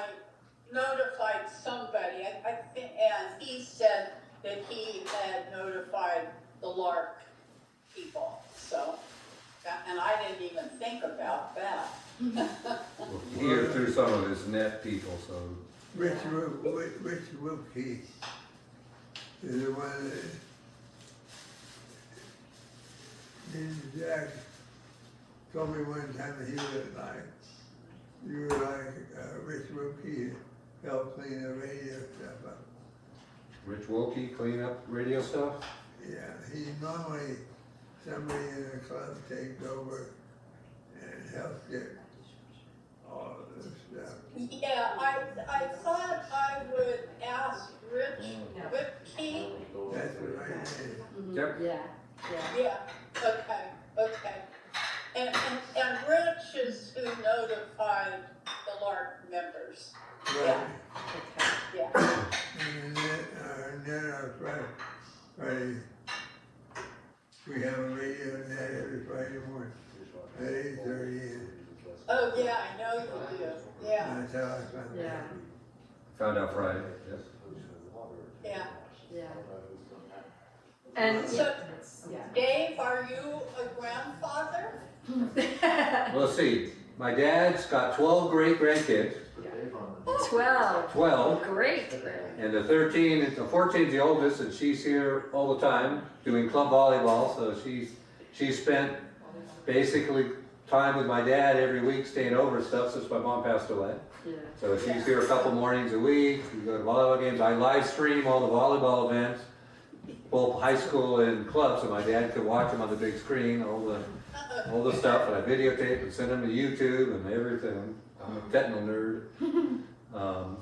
notified somebody, and he said that he had notified the Lark people, so, and I didn't even think about that. Here through some of his net people, so. Rich Wilkie is the one that Jack told me one time that he was like, you were like Rich Wilkie, help clean the radio stuff up. Rich Wilkie clean up radio stuff? Yeah, he normally, somebody in the club takes over and helps get all of this stuff. Yeah, I thought I would ask Rich Whipkey. That's what I did. Yep. Yeah. Yeah, okay. And Rich is who notified the LARC members. Right. Yeah. And then on Friday, we have a radio net every Friday morning at 8:30. Oh, yeah, I know you do. Yeah, That's how I found Yeah. out. Found out Friday, yes. yeah. And So, Dave, are you a grandfather? Well, let's see, my dad's got 12 great-grandkids, 12. 12, Great. and the 14's the oldest, and she's here all the time doing club volleyball, so she's spent basically time with my dad every week staying over and stuff since my mom passed away. Yeah. So she's here a couple mornings a week, we go to volleyball games, I live stream all the volleyball events, both high school and club, so my dad could watch them on the big screen, all the stuff, and I videotape and send them to YouTube and everything. I'm a technical nerd,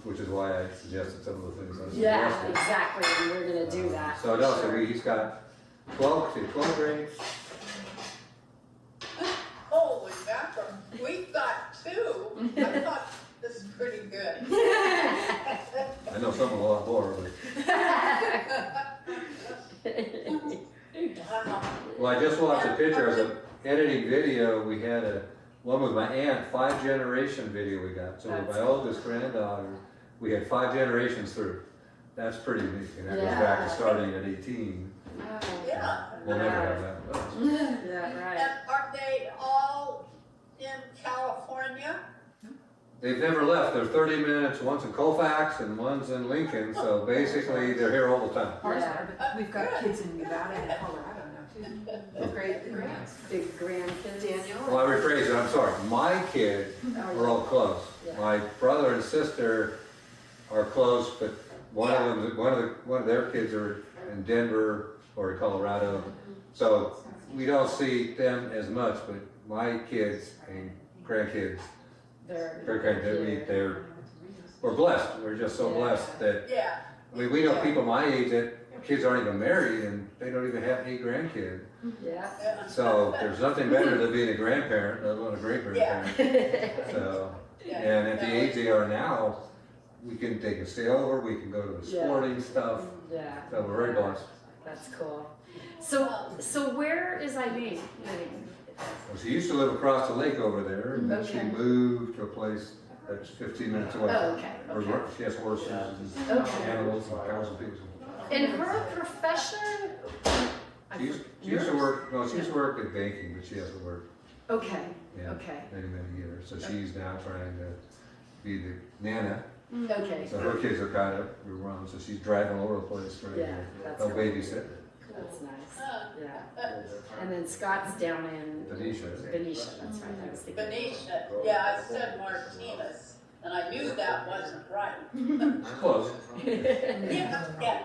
which is why I suggested some of the things I Yeah, suggested. exactly. And we're gonna do that. So no, so he's got 12 grades. Holy mackerel, we've got 2. I thought this is pretty good. I know some a lot more, but. Wow. Well, I just watched a picture, I was editing video, we had one with my aunt, 5-generation video we got. So with my oldest granddaughter, we had 5 generations through. That's pretty neat, and that goes back to starting at 18. Yeah. We'll never have that. Yeah, right. And are they all in California? They've never left, they're 30 minutes, one's in Colfax and one's in Lincoln, so basically they're here all the time. Ours Yeah. are, but we've got kids in Nevada and Colorado now too. The grands. Big grandkids. Daniel. Well, I rephrase it, I'm sorry, my kids are all close. Yeah. My brother and sister are close, but one of their kids are in Denver or in Colorado. So we don't see them as much, but my kids and grandkids, we're blessed. We're just so blessed that Yeah. we know people my age that kids aren't even married and they don't even have any grandkids. Yeah. So there's nothing better than being a grandparent, let alone a great grandparent. So, and at the age they are now, they can stay over, we can go to the sporting stuff. Yeah. So we're very blessed. That's cool. So where is Eileen living? Well, she used to live across the lake over there, and then she Okay. moved to a place that's 15 minutes away. Oh, okay, Where okay. She has horses and Okay. animals and cows and pigs. And her profession? She used to work, no, she used to work in banking, but she hasn't worked Okay, in okay, many years. So she's now trying to be the nana. okay. So her kids are kind of run, so she's driving all over the place trying Yeah, that's to cool. babysit. That's nice, yeah. And then Scott's down in Venetia. Venetia, that's right, I was thinking. Venetia, yeah, I said Martinez, and I knew that wasn't right. It's close. Yeah, yeah.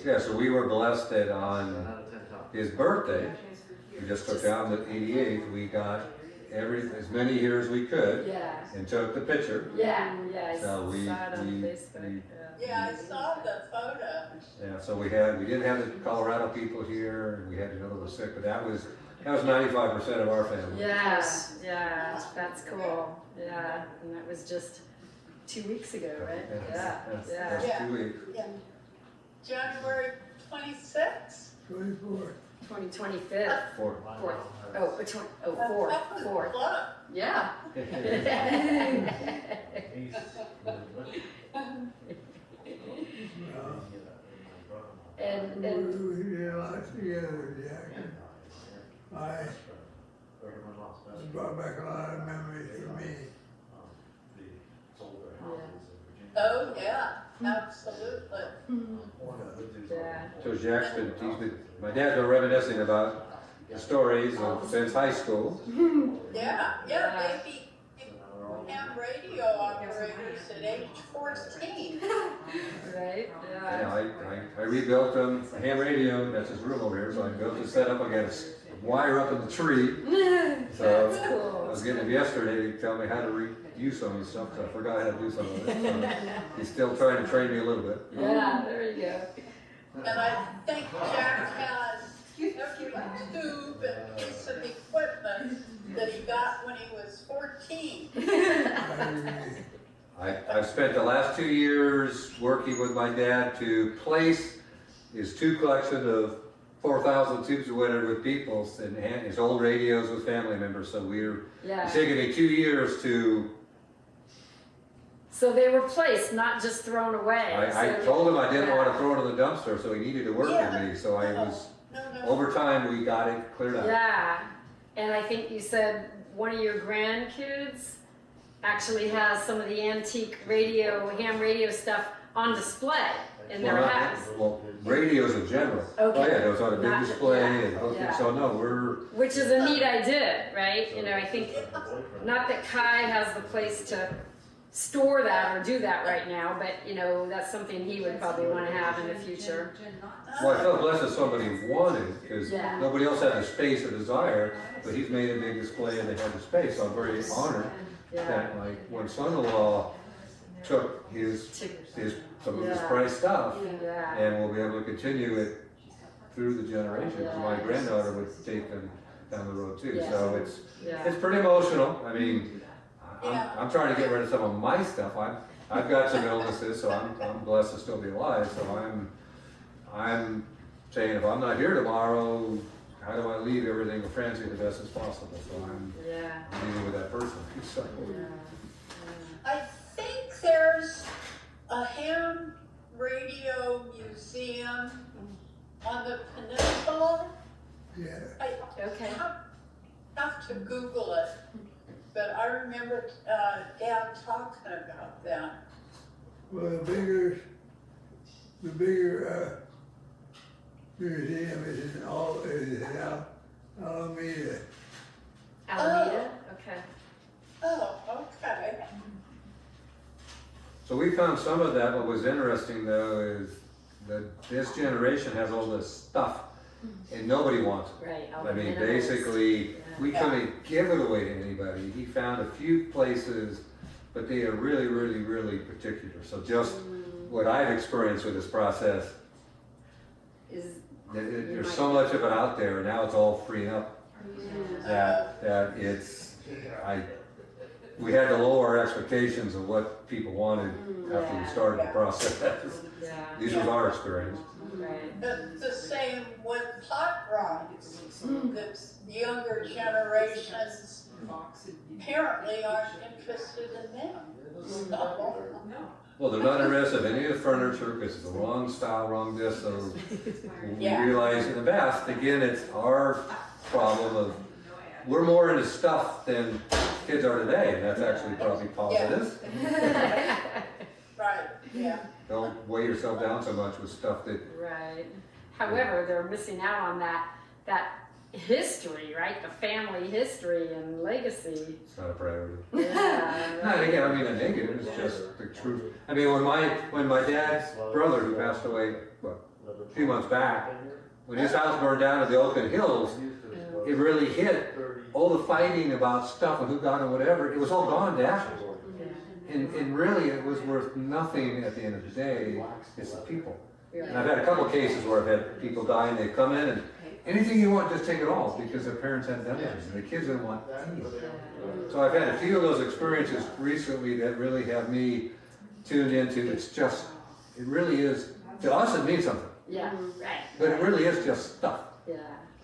Yeah, so we were blessed that on his birthday, we just took down the 88th, we got as many years as we could Yeah, and took the picture. yeah, I So we- saw it on we- Facebook, Yeah, I saw the photo. Yeah, so we didn't have the Colorado people here, and we had to know they were sick, but that was 95% of our family. Yeah, yeah, that's cool, yeah, and that was just 2 weeks ago, right? Yeah, yeah. That's 2 weeks. January 26th. 24. 2025. Four. Fourth. Fourth. That was Fourth. fun. Yeah. and We did a lot together, Jack. I brought back a lot of memories for me. Oh, yeah, absolutely. yeah. So my dad's been reminiscing about the stories since high school. Yeah, baby ham radio operators at age 14. Right? Yeah, Yeah. I rebuilt them, a ham radio, that's his room over here, so I built the setup, I got a wire up in the tree. So That's I cool. was getting him yesterday to tell me how to use some of the stuff, so I forgot how to do some of it. So he's still trying to train me a little bit. Yeah, there you go. And I think Jack has every tube and piece of equipment that he got when he was 14. I've spent the last 2 years working with my dad to place his tube collection of 4,000 tubes of whatever with people's and his old radios with family members. So Yeah. it's taken me 2 years to. So they were placed, not just thrown away. I So- told him I didn't yeah. want to throw it in the dumpster, so he needed to work with me. So I was No. over time we got it cleared out. Yeah, and I think you said one of your grandkids actually has some of the antique ham radio stuff on display in their house. Well, radios in general. Okay. Oh yeah, it was on a big Not- display yeah, and yeah. so no, we're. Which is a neat idea, right? You know, I think, not that Kai has the place to store that or do that right now, but you know, that's something he would probably want to have in the future. Well, I felt blessed that somebody wanted, because Yeah. nobody else had the space or desire, but he's made a big display and they had the space, so I'm very honored Yeah. that like when son-in-law took some of his prized stuff, Yeah. and we'll be able to continue it through the generations. My granddaughter would take them down the road too, Yeah. so it's Yeah. pretty emotional. I mean, Yeah. I'm trying to get rid of some of my stuff. I've got some illnesses, so I'm blessed to still be alive. So I'm saying if I'm not here tomorrow, how do I leave everything with Francie the best as possible? So I'm Yeah. dealing with that person. So, I think there's a ham radio museum on the peninsula. Yeah. I Okay. have to Google it, but I remember Dad talking about that. Well, the bigger museum is in Alameda. Alameda? Okay. Oh, okay. so we found some of that. What was interesting though is that this generation has all this stuff and nobody wants it. Right. all I the mean, minerals. basically, we couldn't give it away to anybody. He found a few places, but they are really, really, really particular. So just what I've experienced with this process, Is, there's so much of it out there, and now it's all freeing up that it's, we had to lower our expectations of what people wanted after we started the process. yeah, These was our experience. right. The same with hot rods. The younger generations apparently aren't interested in them. So, Well, they're not interested in any of the furniture because it's the wrong style, wrong this, so we Yeah. realize in the past, again, it's our problem of, we're more into stuff than kids are today, and that's actually probably positive. right, yeah. Don't weigh yourself down so much with stuff that, Right. However, they're missing out on that history, right? The family history and legacy. it's not a priority. Yeah. Not again, I mean, a negative, it's just the truth. I mean, when my dad's brother, who passed away, what, a few months back, when his house burned down at the Oakland Hills, it really hit all the fighting about stuff and who got and whatever, it was all gone to ashes. And really, it was worth nothing at the end of the day, it's the people. And I've had a couple of cases where I've had people die and they come in and anything you want, just take it all, because their parents hadn't done anything, and the kids didn't want anything. So I've had a few of those experiences recently that really have me tuned into, it's just, it really is, to us it means something, Yeah, right. but it really is just stuff. Yeah,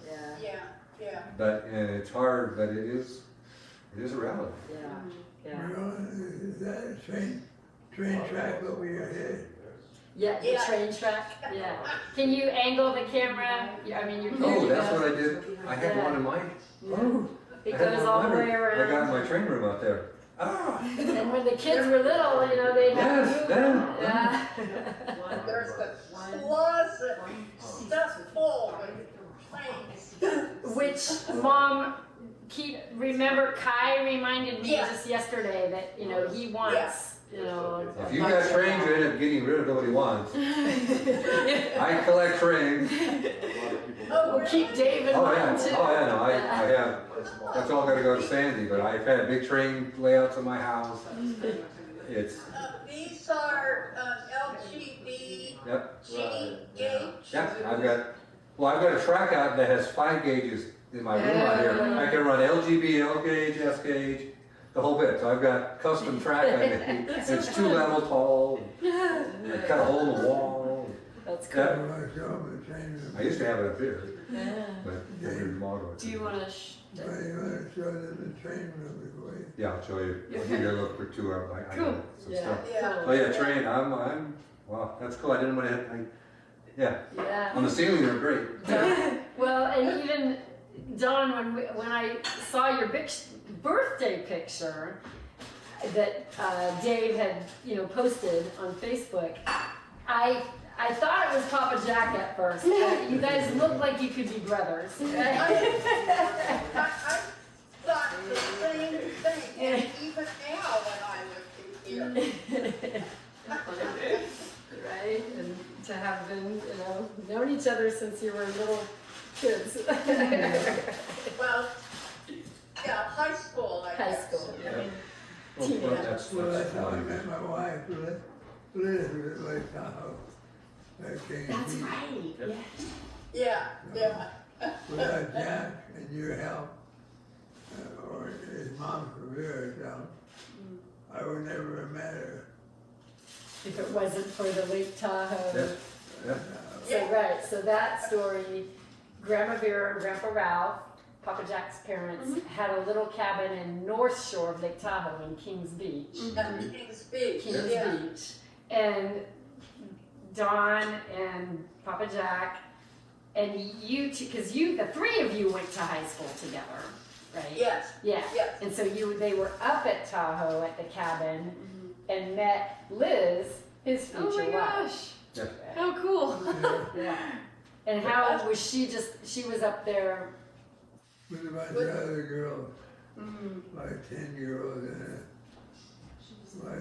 yeah, Yeah, yeah. But, and it's hard, but it is a reality. yeah, You yeah. know, is that a train track over your head? Yeah, the Yeah. train track, yeah. Can you angle the camera? I mean, you're Oh, that's what I did, I had one in my, oh. It I had goes one all the under- way I got in around. my train room out there. Ah, And when the kids were little, you know, they had Yes, to move then. them. Yeah. There's a closet stuffed full with trains. Which mom remember Kai reminded me Yeah. just yesterday that, you know, he wants, you know. if you got trains, you end up getting rid of nobody wants. I collect trains. Oh, We'll keep Dave in Oh yeah, mind too. oh yeah, no, I have, that's all gotta go to Sandy, but I've had big train layouts in my house. It's, These are LGB yep, gauge. yep, I've got a track out that has 5 gauges in my room out here. I can run LGB, L gauge, S gauge, the whole bit, so I've got custom track I made. It's 2 level tall, and I cut a hole in the wall. That's Yeah. cool. I want to show them the train room. I used to have it up here, Yeah. but we remodeled it. Do you want to? But you want to show them the train room before you. Yeah, I'll show you, I'll give you a look for 2 hours, I Cool. got some Yeah. stuff. Yeah. Oh yeah, train, wow, that's cool, I didn't want to, yeah, Yeah. on the ceiling they're great. Well, and even Don, when I saw your birthday picture that Dave had, you know, posted on Facebook, I thought it was Papa Jack at first. You guys look like you could be brothers. I thought the same thing, and even now when I look at here. Right? And to have been, you know, known each other since you were little kids. Well, yeah, high school, I High guess. school. Yeah. Well, that's Well, that's how I fine. met my wife, Liz was Lake Tahoe. That came That's deep. right. Yeah, yeah. Without Jack and your help, or his mom's career help, I would never have met her. If it wasn't for the Lake Tahoe. Yeah, yeah. So, right, so that story, Grandma Vera and Grandpa Ralph, Papa Jack's parents, had a little cabin in North Shore of Lake Tahoe in Kings Beach. Kings Beach, Kings yeah. Beach. And Don and Papa Jack, and you two, because the 3 of you went to high school together, right? Yes, Yeah. yes. And so they were up at Tahoe at the cabin and met Liz, his future Oh my wife. gosh! Yeah. How cool! Yeah. And how was she was up there? With a bunch of other girls, like 10-year-olds and like,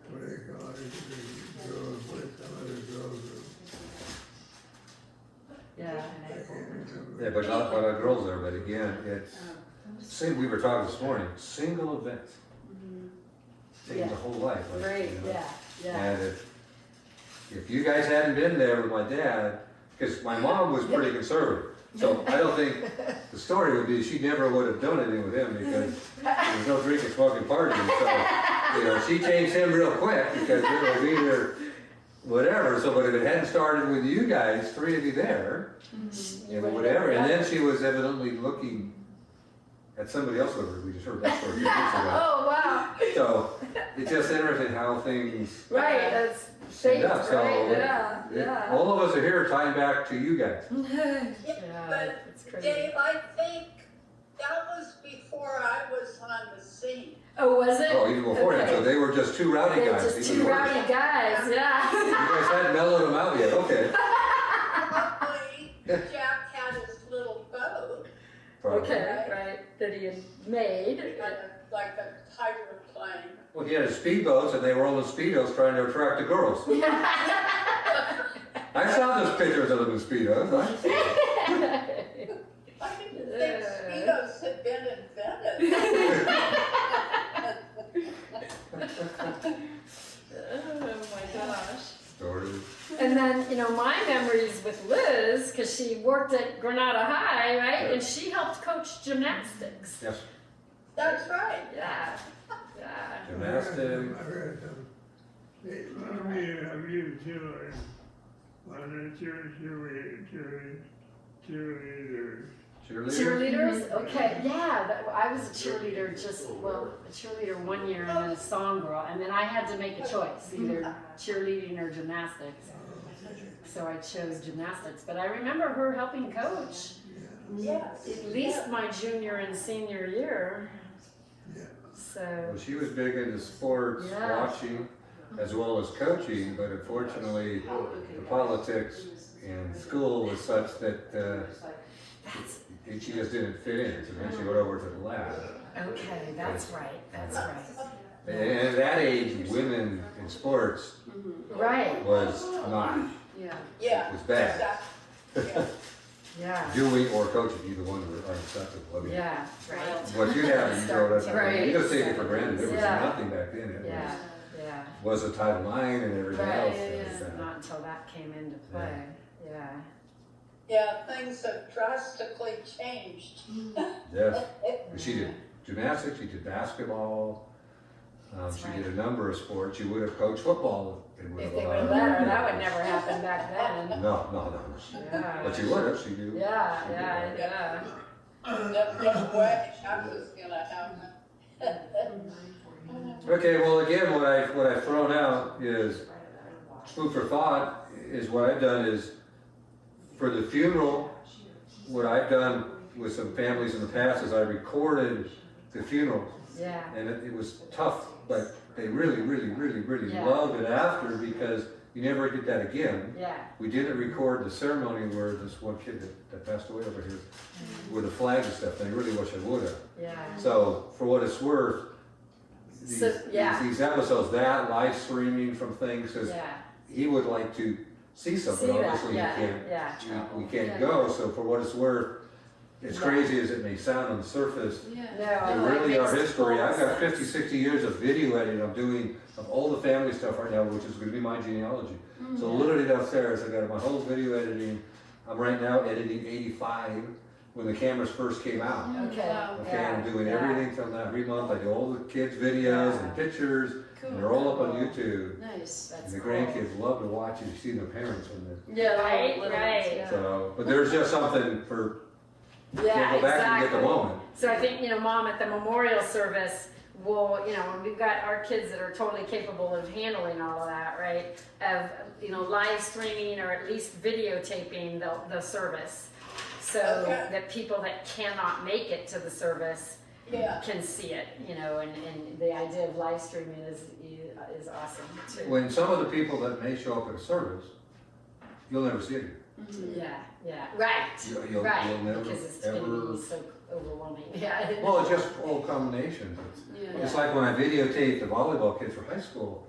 what do they call it, the girls with some other girls. Yeah. I can't remember. Yeah, but not a lot of girls there, but again, it's, we were talking this morning, single events. changed the whole life. Like, Right, you know. yeah. And if you guys hadn't been there with my dad, because my mom was pretty conservative, so I don't think the story would be she never would have done anything with him because there was no drinking, smoking, partying. So, you know, she changed him real quick because it was either whatever. So, but if it hadn't started with you guys, three of you there, you know, whatever, and then she was evidently looking at somebody else over. We just heard that story a few weeks ago. Oh, wow. So it's just interesting how things. Right, that's shaped, Yeah, so right, yeah, it- yeah. all of us are here tying back to you guys. Yeah, But it's crazy. Dave, I think that was before I was on the scene. Oh, was it? Oh, even before that, so Okay. they were just two rowdy They're guys. just even two worse. rowdy guys, yeah. You guys hadn't mellowed them out yet, okay. Probably Jack had his little boat, Probably. Okay, right, that he had made. like a hydroplane. Well, he had his speedboats and they were all in speedos trying to attract the girls. I saw those pictures of them in speedos. I didn't think Speedos had been invented. Oh my gosh. Stories. And then, you know, my memories with Liz, because she worked at Granada High, right? And she helped coach gymnastics. Yes. That's right. Yeah. Yeah. Gymnastics. I read some. Of you children, on the cheerleaders. Cheerleaders? Okay, yeah. I was a cheerleader a cheerleader 1 year and then a song girl. And then I had to make a choice, either cheerleading or gymnastics. So I chose gymnastics. But I remember her helping coach Yes. at least my junior and senior year. So, Well, she was big into sports, Yeah. watching, as well as coaching, but unfortunately, the politics in school was such that she just didn't fit in. So then she went over to the lab. okay, that's right. That's right. And at that age, women in sports Right. was not, Yeah. Yeah. was bad. Exactly. Yeah. Doing or coaching, either one were unacceptable. I mean, Yeah. Right. what you have, you grow up, Right. you just take it for granted. There was Yeah. nothing back then. It Yeah. Yeah. was a Title IX and everything Right. else. It's not until that came into play. Yeah. Yeah, things have drastically changed. Yes. She did gymnastics, she did basketball, That's she right. did a number of sports. She would have coached football. If they would have let her, that would never happen back then. No. Yeah. But she would have, she knew. Yeah. Yeah. Yeah. No way that was gonna happen. Okay, well, again, what I've thrown out is food for thought. Is what I've done is for the funeral. What I've done with some families in the past is I recorded the funeral, Yeah. and it was tough, but they really Yeah. loved it after because you never did that again. Yeah. We didn't record the ceremony where this one kid that passed away over here with the flags and stuff, and I really wish I would have. Yeah. So, for what it's worth, So, yeah. these episodes, that live streaming from things, because Yeah. he would like to see something, See that. obviously Yeah. he can't, Yeah. we can't go, so for what it's worth, as Yeah. crazy as it may sound on the surface, Yeah. No. and it really our makes history, total I've got sense. 50, 60 years of video editing I'm doing of all the family stuff right now, which is gonna be my genealogy. So literally downstairs, I got my whole video editing. I'm right now editing 85 when the cameras first came out. Okay. Okay, I'm doing Yeah. everything from that. Every month I do all the kids' videos and pictures, and they're all up on YouTube. Nice. That's And the cool. grandkids love to watch it. You see their parents when they're. Yeah. Right. Little Right. ones, yeah. So, but there's just something for, Yeah. can't go back and get Exactly. the moment. So I think, you know, Mom, at the memorial service, will, you know, we've got our kids that are totally capable of handling all of that, right? Of, you know, live streaming or at least videotaping the service. So Okay. that people that cannot make it to the service Yeah. can see it, you know, and the idea of live streaming is awesome too. When some of the people that may show up at a service, you'll never see it. Yeah, right, You'll right, never, because it's gonna ever. be so overwhelming, yeah. Well, it's just all combinations. It's like when I videotaped the volleyball kids for high school,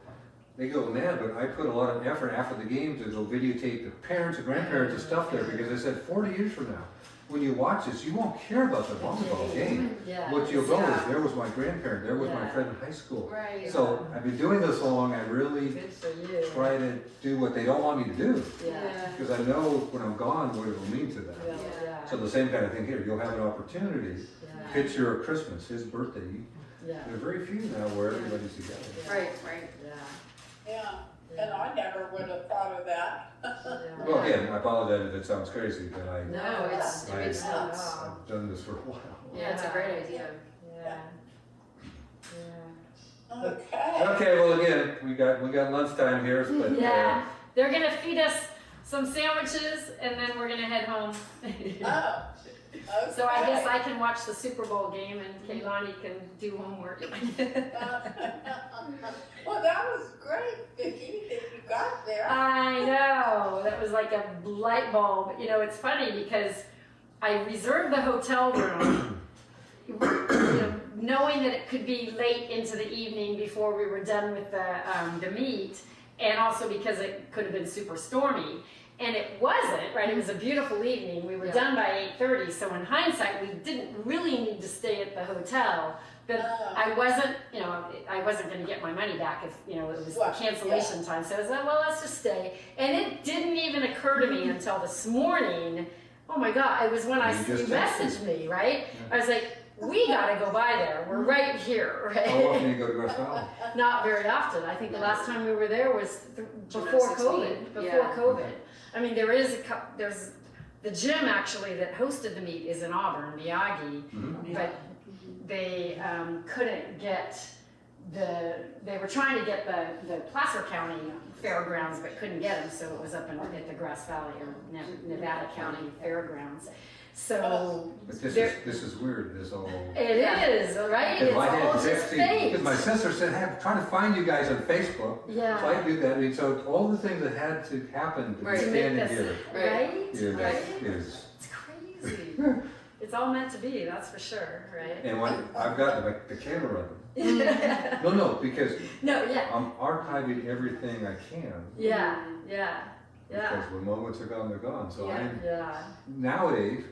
they go mad, but I put a lot of effort after the game to go videotape the parents and grandparents and stuff there because I said 40 years from now, when you watch this, you won't care about the volleyball game. Yeah. What you'll go is, there was my grandparent, there was my Yeah. friend in high school. Right. So I've been doing this so long, I really Good for you. try to do what they don't want me to do. Yeah. Because I know when I'm gone, what it will mean to them. Yeah. So the same kind of thing here, you'll have an opportunity, Yeah. picture of Christmas, his birthday. Yeah. There are very few now where everybody's together. Right, right. Yeah. Yeah, and I never would have thought of that. Yeah. Well, again, I apologize if it sounds crazy, but No, it makes sense. I've done this for a while. Yeah, it's a great idea. Yeah. Yeah. Okay. Okay, well, again, we got lunchtime here, but. Yeah. They're gonna feed us some sandwiches and then we're gonna head home. Oh, okay. So I guess I can watch the Super Bowl game and Kaylani can do homework. Well, that was great, Vicki, that you got there. I know, that was like a light bulb. You know, it's funny because I reserved the hotel room, you know, knowing that it could be late into the evening before we were done with the meet, and also because it could have been super stormy. And it wasn't, right? It was a beautiful evening. We were done by 8:30, so in hindsight, we didn't really need to stay at the hotel. But I wasn't, you know, I wasn't going to get my money back if, you know, it was the cancellation time. So I was like, well, let's just stay. And it didn't even occur to me until this morning. Oh my God, it was when you messaged me, right? I was like, we got to go by there. We're right here, right? How often do you go to Grass Valley? Not very often. I think the last time we were there was before 2016. COVID. Before COVID. I mean, there's the gym actually that hosted the meet is in Auburn, Miyagi, but they couldn't get they were trying to get the Placer County fairgrounds, but couldn't get them, so it was up at the Grass Valley or Nevada County Fairgrounds. So But this is weird, this whole. it is, right? It's all just fake. Because my sister said, hey, I'm trying to find you guys on Facebook. Yeah. So I do that, and so all the things that had to happen to be Right. standing here Right? is. It's crazy. It's all meant to be, that's for sure, right? And when I've got the camera running. No, because No, yeah. I'm archiving everything I can. Yeah. Because when moments are gone, they're gone. So Yeah. nowadays,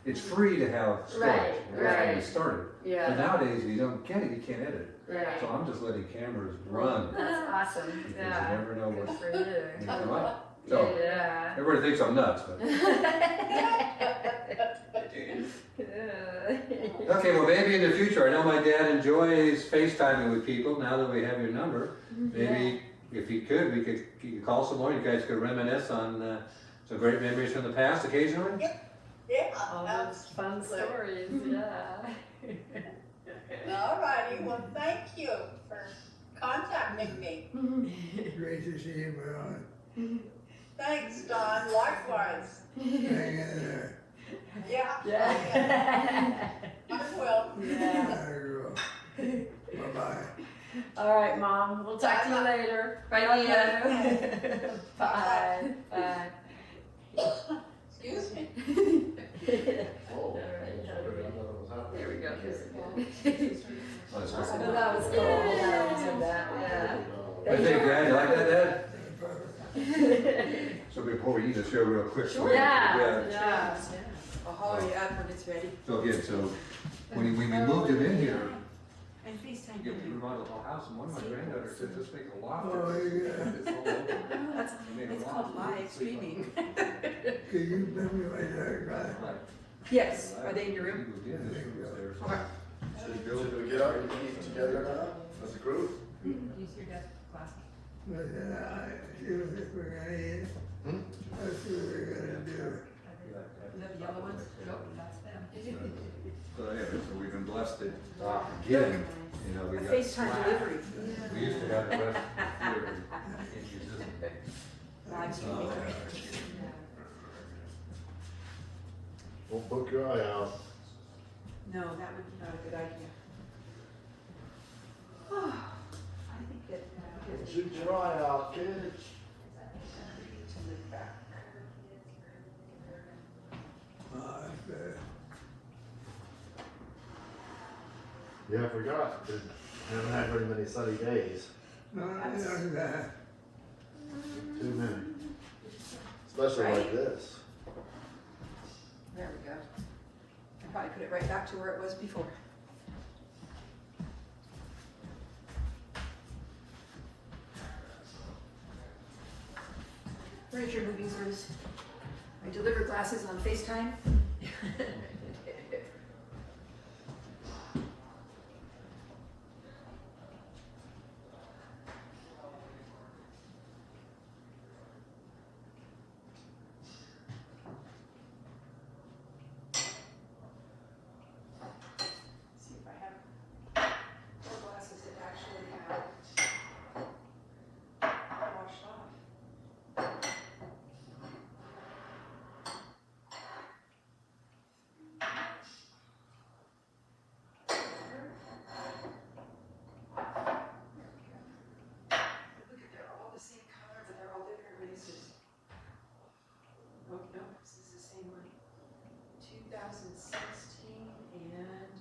it's free to have storage. That's when right. we started. Yeah. But nowadays, if you don't get it, you can't edit it. Right. So I'm just letting cameras run. That's awesome. Because Yeah. you never know Good what for you you. come up. So Yeah. everybody thinks I'm nuts, but. Okay, well, maybe in the future, I know my dad enjoys FaceTiming with people now that we have your number. Maybe if he could, you could call some more, you guys could reminisce on some great memories from the past occasionally. Yeah, All those fun stories, yeah. all righty, well, thank you for contacting me. Great to see you, Brian. Thanks, Don, likewise. Hang in there. Yeah. Yeah. I will. Yeah. I will. Bye-bye. All right, Mom. We'll talk to you later. Bye, Leo. Bye. Bye. Excuse me. All right. There we go. Oh, that's I good. know that was cool. Yeah, we did that. Yeah. I think, Dad, you like that, Dad? So before we eat, let's show real quick. Yeah. I'll holler you up when it's ready. So again, when we moved him in here, And FaceTime. we remodeled the whole house, and one of my granddaughters said, this makes a lot Oh, of yeah. It's all over. That's, It made a it's lot called of live sense. streaming. Can you bring me my dad back? Right. Yes, are they in your He room? moved in, this room was there, so. Okay. Should we get up and eat together now, as a group? Use your desk glasses. But I see if we're gonna eat. Let's see what we're gonna do. You have the yellow ones? Nope, that's them. So yeah, so we've been blessed to again, you know, we A got. FaceTime Slack. delivery. We used to have the rest here in existence. Live streaming. Don't poke your eye out. No, that would be not a good idea. I think that. Shoot your eye out, kids. Yeah, I forgot. We haven't had very many sunny days. No, that. Too many. Especially like this. There we go. I'll probably put it right back to where it was before. Furniture moving service. I deliver glasses on FaceTime. See if I have more glasses that actually have washed off. Look at, they're all the same color, but they're all different races. Oh, no, this is the same one. 2016 and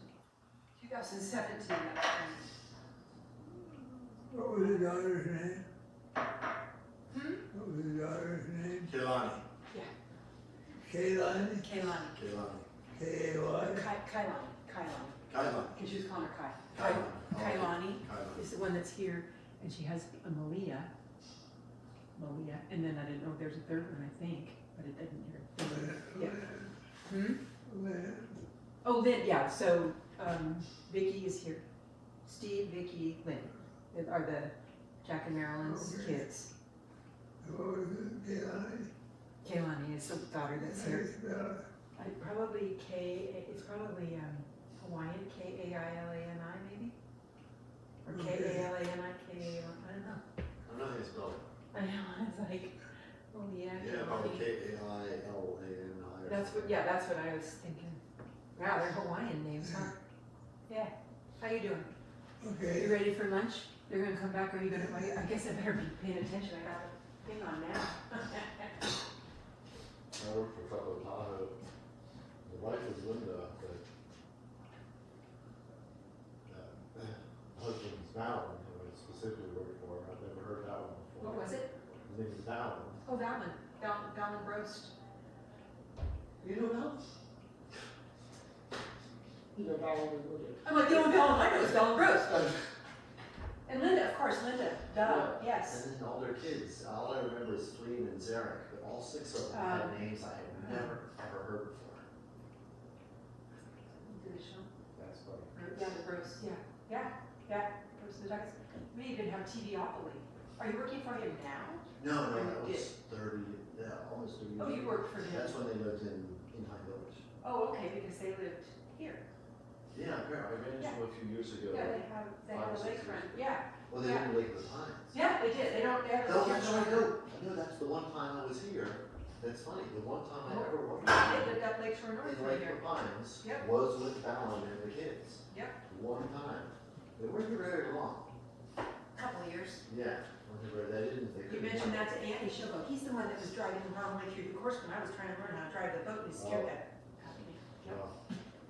2017, that's right. What was your daughter's name? Hmm? What was your daughter's name? Kilani. Kaylani? Kaylani. Kilani. K-A-Y? Kaylani. Kailani. Because she was calling her Kai. Kailani. Kaylani Kailani. is the one that's here, and she has a Malia. And then I didn't know if there's a third one, I think, but it didn't hear. Yeah. Hmm? Lynn. Oh, Lynn, yeah, so, Vicky is here. Steve, Vicky, Lynn, are the Jack and Marilyn's Okay. kids. What was it? Kaylani? Kaylani is the daughter that's here. Spell Probably it's probably Hawaiian, Kailani maybe? Or Kalani, I don't know. I don't know how you spell it. I know, it's like, oh yeah. Yeah, probably Kailani. Kailani. That's what I was thinking. Wow, they're Hawaiian names, huh? Yeah. How you doing? You Okay. ready for lunch? They're gonna come back, or are you gonna, I guess I better be paying attention, I got a thing on now. I worked for a couple of Tahoe. The wife is Linda, but the husband's Valen, who I specifically worked for. I've never heard that one before. What was it? His name is Valen. Oh, Valen Roast. You know Valen? You know Valen and Linda? I'm like, the only Valen I know is Valen Roast. And Linda, of course, Linda, yes. And then all their kids, all I remember is Fleen and Zarek, but all six of them had names I had never ever heard before. Did they show? That's funny. Yeah, the roast, yeah, roast the ducks. We even have TVopoly. Are you working for him now? No, Or that you was 30, almost 30 years. Oh, you worked for him. That's when they lived in High Village. Oh, okay, because they lived here. Yeah, I ran into them a few years ago. Yeah, they have a 5 or 6 years lakefront, ago. yeah. Well, they didn't Lake of the Pines. Yeah, they did, they have. No, that's right, no, that's the one time I was here. That's funny, the one time I ever worked They lived up Lakeshore North in right Lake here. of the Pines Yep. was with Fallon and the kids. Yep. One time. They weren't here very long. Couple of years. Yeah, when they were, they didn't, they You couldn't. mentioned that to Andy, she'll go, he's the one that was driving the wrong way through the course when I was trying to learn how to drive the boat, and he scared that out of me. Yep. Well,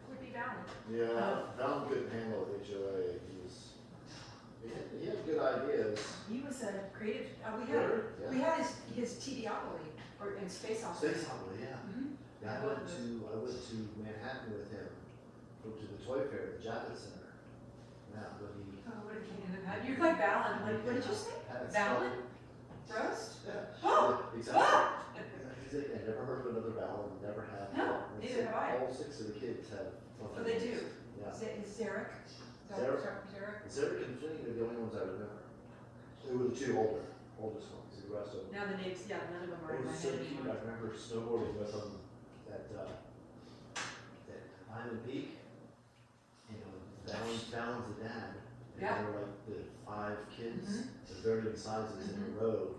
Would be Valen. yeah, Fallon couldn't handle HOA, he had good ideas. He was a creative, Yeah. we had his TVopoly, or in Space Opera. Space Opera, yeah. Mhm. Yeah, I went to Manhattan with him, went to the toy fair, the Javits Center. Yeah, but he. Oh, what a king of that. You're like Valen, what did you say? had Valen? some- Roast? Yeah. Oh! Exactly. Ah! He's like, I never heard of another Valen, never had. No, And neither have I. All 6 of the kids have. Oh, they do. Yeah. Is Zarek? Zarek. Zarek? Zarek and Finn are the only ones I remember. They were the 2 oldest ones, the rest of them. Now the names, yeah, none of them are It in my was so head cute, I anymore. remember snowboarding with them at Diamond Peak. You know, Fallon's the dad. And Yeah. they were like the 5 kids, Mhm. of varying sizes in a row.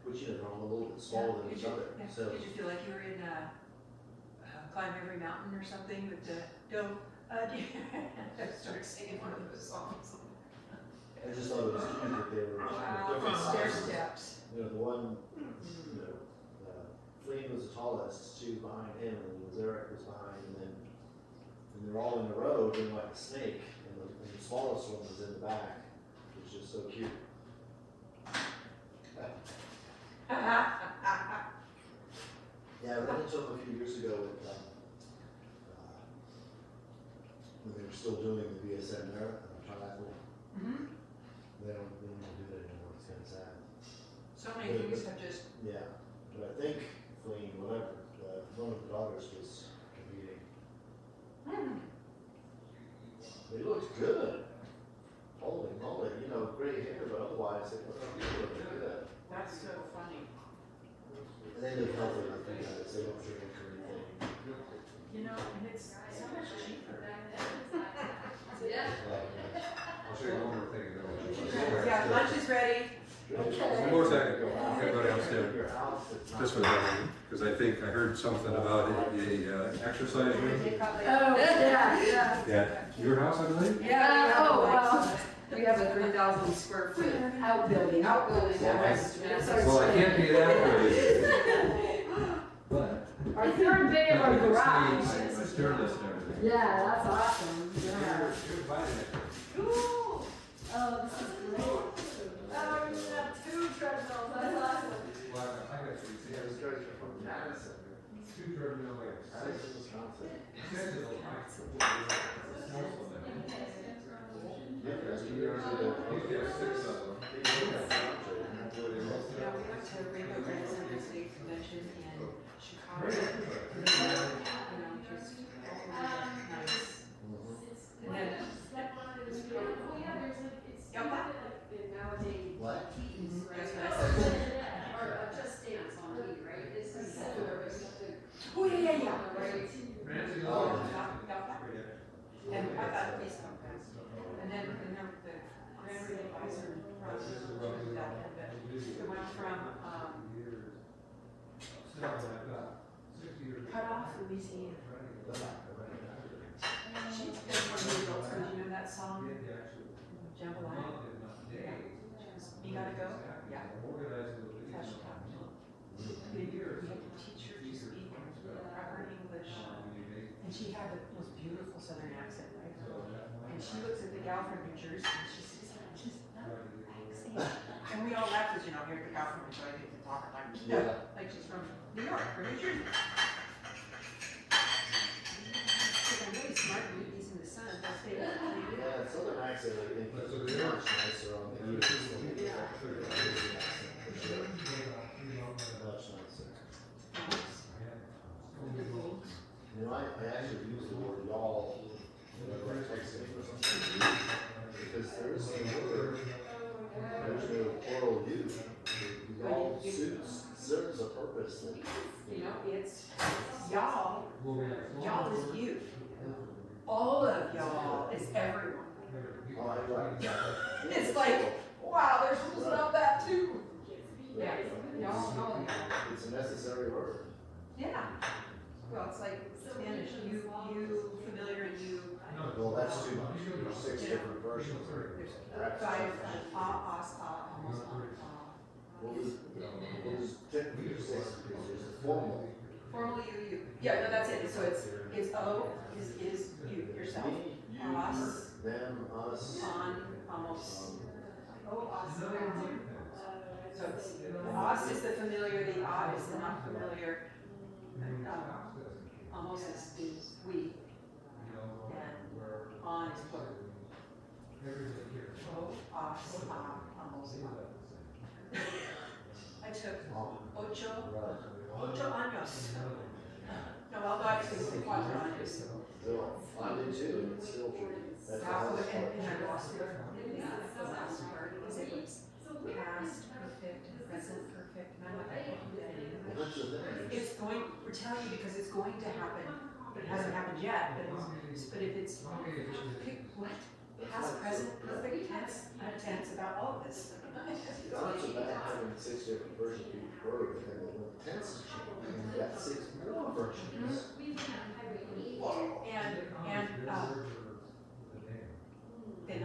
Which, you know, they're all a little bit smaller than Did each you- other, yeah. so. Did you feel like you were in, Climb Every Mountain or something with the, I started singing one of those songs. I just thought it was cute that they were Wow, different stair sizes. steps. You know, the one, you know, Fleen was the tallest, she was behind him, and Zarek was behind, and then they're all in a row doing like a snake, and the smallest one was in the back, which is so cute. Yeah, I ran into him a few years ago at when they were still doing the BSN triathlon. Mhm. They don't do that anymore, it's kind of sad. So many things have just, Yeah, but I think Fleeing, whatever, one of the daughters was competing. They looked good. Holy moly, you know, great hair, but otherwise they looked really good. that's so funny. And they live healthy like you guys, they don't drink anything. You know, and it's so much cheaper. Yeah. I'll show you one more thing. Yeah, lunch is ready. One more second, I'm gonna go downstairs. Your outfit's not. This was, because I think I heard something about a exercise room. Oh, yeah. Yeah, your house, I believe? Yeah, oh, well, We have a 3,000 square foot outbuilding. outbuilding that has. Well, I can't be that way. But. Our third bay of our I garage. stirred this and everything. Yeah, that's awesome. Yeah. You're invited. Cool. Oh, this is great. Oh, you have 2 treadmills. That's awesome. Well, I got three. See, I was driving from Madison. Two treadmills, like Six in Wisconsin. Yeah, that's two years ago. You get 6 of them. Yeah, we went to Rainbow Renaissance State Convention in Chicago. You know, just nice. And then, What? that's what I said. Just Dance on me, right? This is Oh, yeah, yeah, yeah. Oh. And I got Facebook pass. And then the Grand Reading Advisor from that, it went from, Cut Off Louisiana. She's been from New York, so you know that song, Jambalaya? Yeah. You gotta go? Yeah. That's how she talked to me. You have to teach her to speak proper English. And she had the most beautiful southern accent, right? And she looks at the gal from New Jersey and she says, just no accent. And we all laugh because, you know, here's the gal from New Jersey to talk like, Yeah. like she's from New York or New Jersey. So they're really smart babies in the sun. They'll stay Yeah, southern accent, I think, is much nicer on the ears than the Northern accent, for sure. Much nicer. You know, I actually use the word y'all whenever I text him or something. Because there is no word, there's no plural you. The y'all serves a purpose that, You know, it's y'all. Y'all is you. All of y'all is everyone. oh, I like that. It's like, wow, there's rules about that too. Yeah, y'all, all of y'all. It's a necessary word. Yeah. Well, it's like Spanish, you, familiar, and you. Well, that's too much. There's 6 different versions. There's Perhaps 5, too much. almost, Well, there's technically 6, because there's the formal. Formal you. Yeah, no, that's it. So it's O is you, yourself. Me, you, Us, them, us. on, almost. um, Us. So it's, us is the familiar, the odd is the not familiar. Almost is we. And on is plural. O, us, almost. I took ocho años. No, although I took 4 años. Still, I do too, and it's still true. That's the hardest part. And I lost it. The last part was it was past perfect, present perfect, and I'm like, I can't do that anymore. Well, that's the thing. It's going, we're telling you because it's going to happen, but it hasn't happened yet, but if it's, pick what? Past, present, perfect, tense, tense about all of this. It's not so bad having 6 different versions of each word, but then when the tense is changed, and you got 6 more versions. And,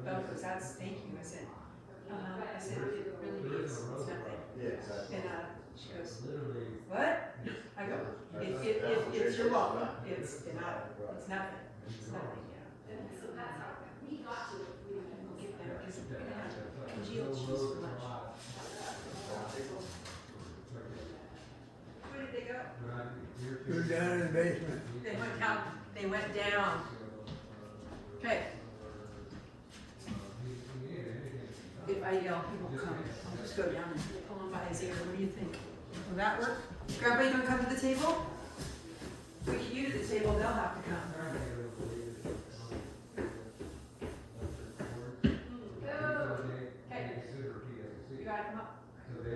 then because that's, thank you, I said, it really is, it's nothing. Yeah, exactly. And, she goes, what? I go, it's your welcome, it's not, it's nothing, yeah. We'll get there, because we're gonna have congealed cheese for lunch. Where did they go? You're down in the basement. They went down, they went down. Okay. If I yell, people come. I'll just go down and pull him by his ear. What do you think? Will that work? Grandpa, you gonna come to the table? We can use the table, they'll have to come. Okay. You gotta come up.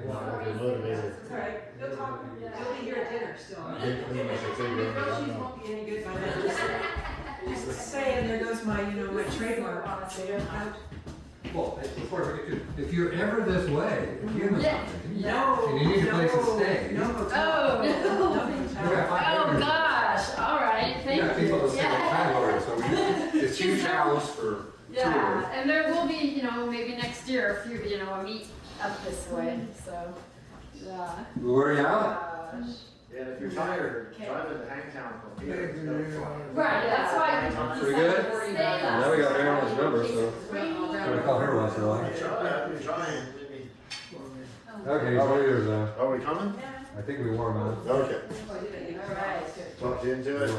Motivated. It's all right. You'll talk. You'll be here at dinner still. Groceries won't be any good by then. Just saying, there goes my, my trademark. Well, before we get to, if you're ever this way, if you know Yeah. something, No. and you need a place to stay. No hotel. Oh, you No got hotel. five oh bedrooms. gosh, all right, thank Yeah, you. people that stay at Yeah. landlords, so it's huge house for tours. Yeah, and there will be, maybe next year, a few, a meet up this way, so, yeah. Where are you at? Gosh. And if you're tired, drive into Hangtown from here. Right, that's why. Pretty good? Stay Now we got Marilyn's number, so Rainy. I'm gonna call her once in a while. I'm trying. Okay, he's all yours now. Are we coming? I think we warm up. Okay. All right. Talk you into it.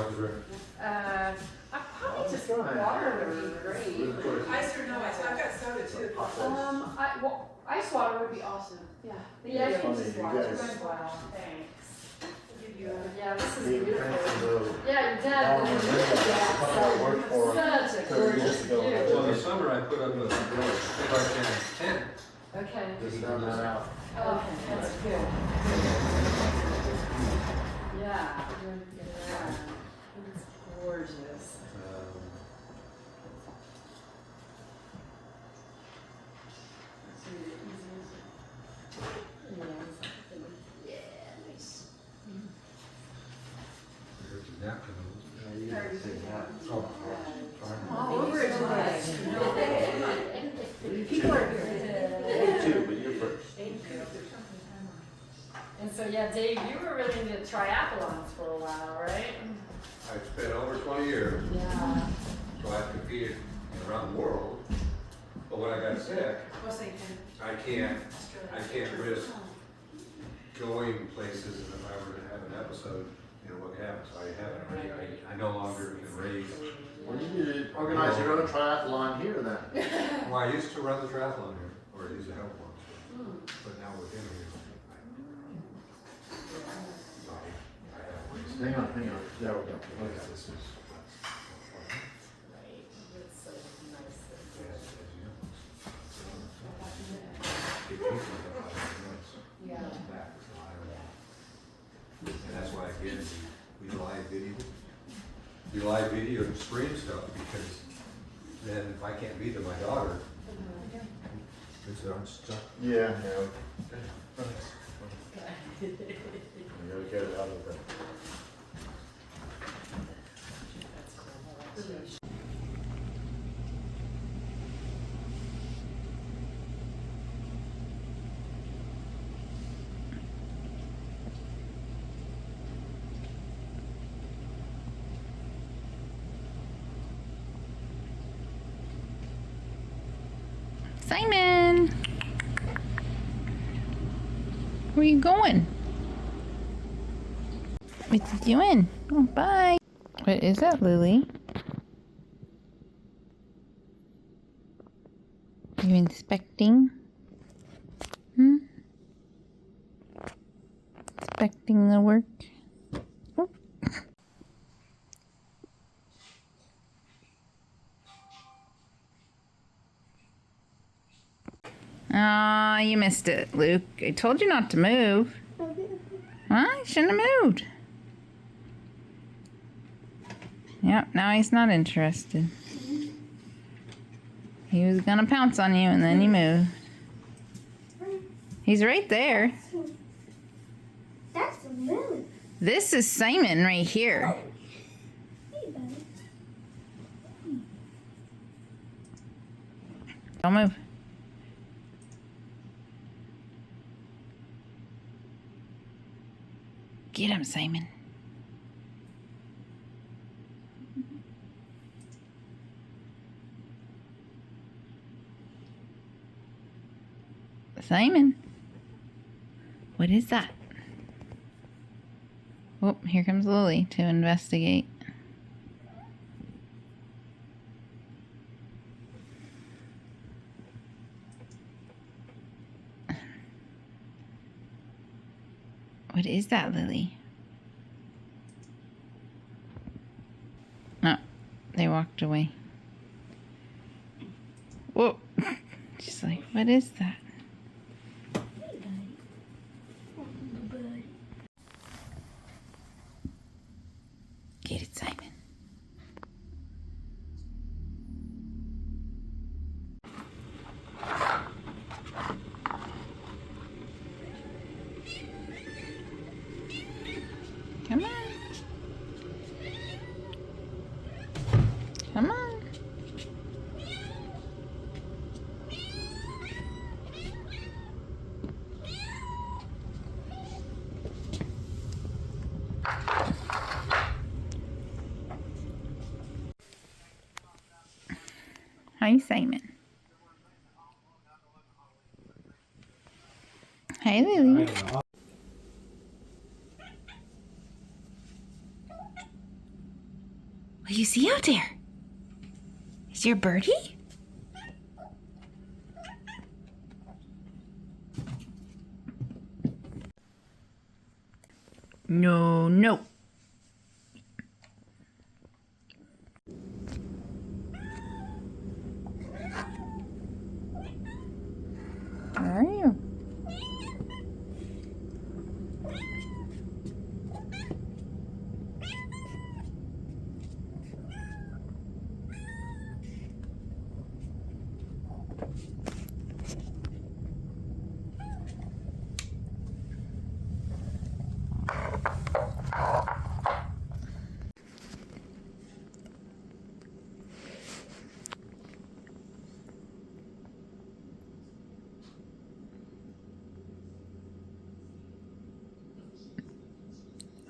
I probably just water would be great. Ice or no ice? I've got soda too. Ice water would be awesome. Yeah. Yeah, you can Funny, just you water. guys- Wow, thanks. Yeah, this is Being beautiful. fancy, Yeah, your dad was a Work for such a 30 years gorgeous ago. view. Well, in the summer I put up a tent. Okay. just found that out. Okay, that's good. Yeah. Yeah. It's gorgeous. Yeah, nice. All over it today. People are good. Two, but you're first. And so, yeah, Dave, you were really into triathlons for a while, right? I've spent over 20 years, Yeah. so I've competed around the world. But when I got sick, I can't risk going places, and if I were to have an episode, what happens? I haven't. I no longer can raise. Well, you need to organize your own triathlon here then. Well, I used to run the triathlon here, or I used to help one, but now with him here. Hang on. There we go. Okay. This is. Right. It's so nice. Yeah. And that's why again, we live video and stream stuff, because then if I can't be to my daughter, it's unstuck. Yeah, We gotta get it out of there. Simon! Where you going? What you doing? Oh, bye. What is that, Lily? You inspecting? Inspecting the work? Oh. Aw, you missed it, Luke. I told you not to move. Huh? You shouldn't have moved. Yep, now he's not interested. He was gonna pounce on you and then you moved. He's right there. That's a moon. This is Simon right here. Hey, buddy. Don't move. Get him, Simon. Simon. What is that? Oh, here comes Lily to investigate. What is that, Lily? Oh, they walked away. Whoa. She's like, what is that? Hey, buddy. Oh, buddy. Get it, Simon. Come on. Come on. Hi, Simon. Hi, Lily. What do you see out there? Is your birdie? No, no. Where are you?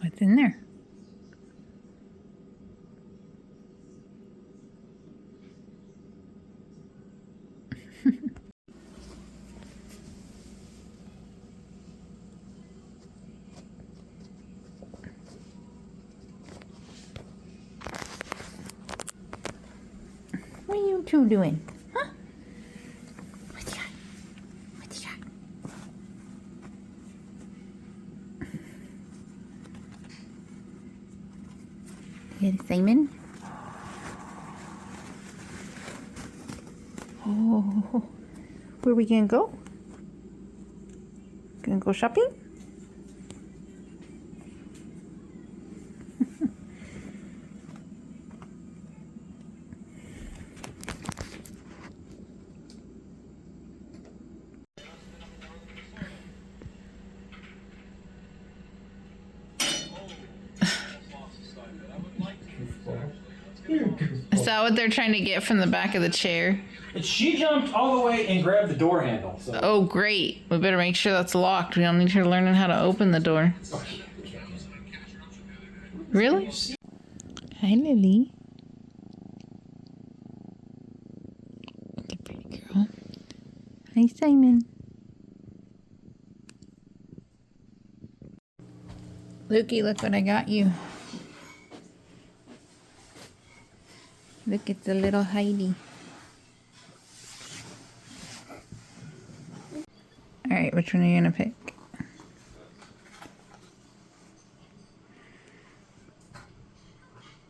What's in there? What are you two doing? Huh? What you got? What you got? Get it, Simon? Oh, where are we gonna go? Gonna go shopping? Is that what they're trying to get from the back of the chair? She jumped all the way and grabbed the door handle. So. Oh, great. We better make sure that's locked. We don't need her learning how to open the door. Really? Hi, Lily. Good pretty girl. Hi, Simon. Lukey, look what I got you. Look, it's a little Heidi. Alright, which one are you gonna pick?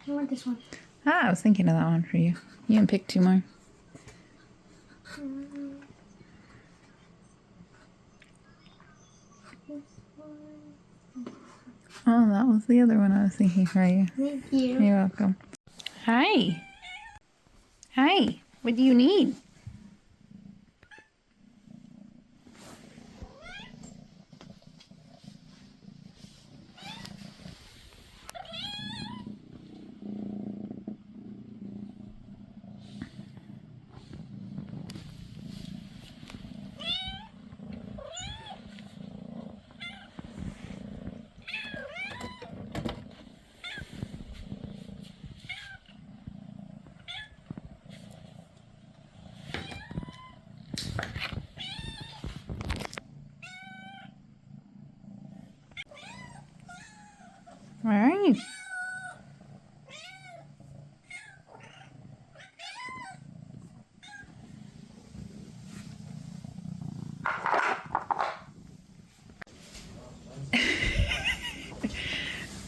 I want this one. Ah, I was thinking of that one for you. You can pick two more. Oh, that was the other one I was thinking for you. Thank you. You're welcome. Hi. Hi. What do you need? doing?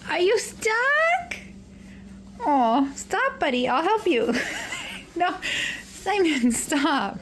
Are you stuck? Oh, stop, buddy. I'll help you. No, Simon, stop.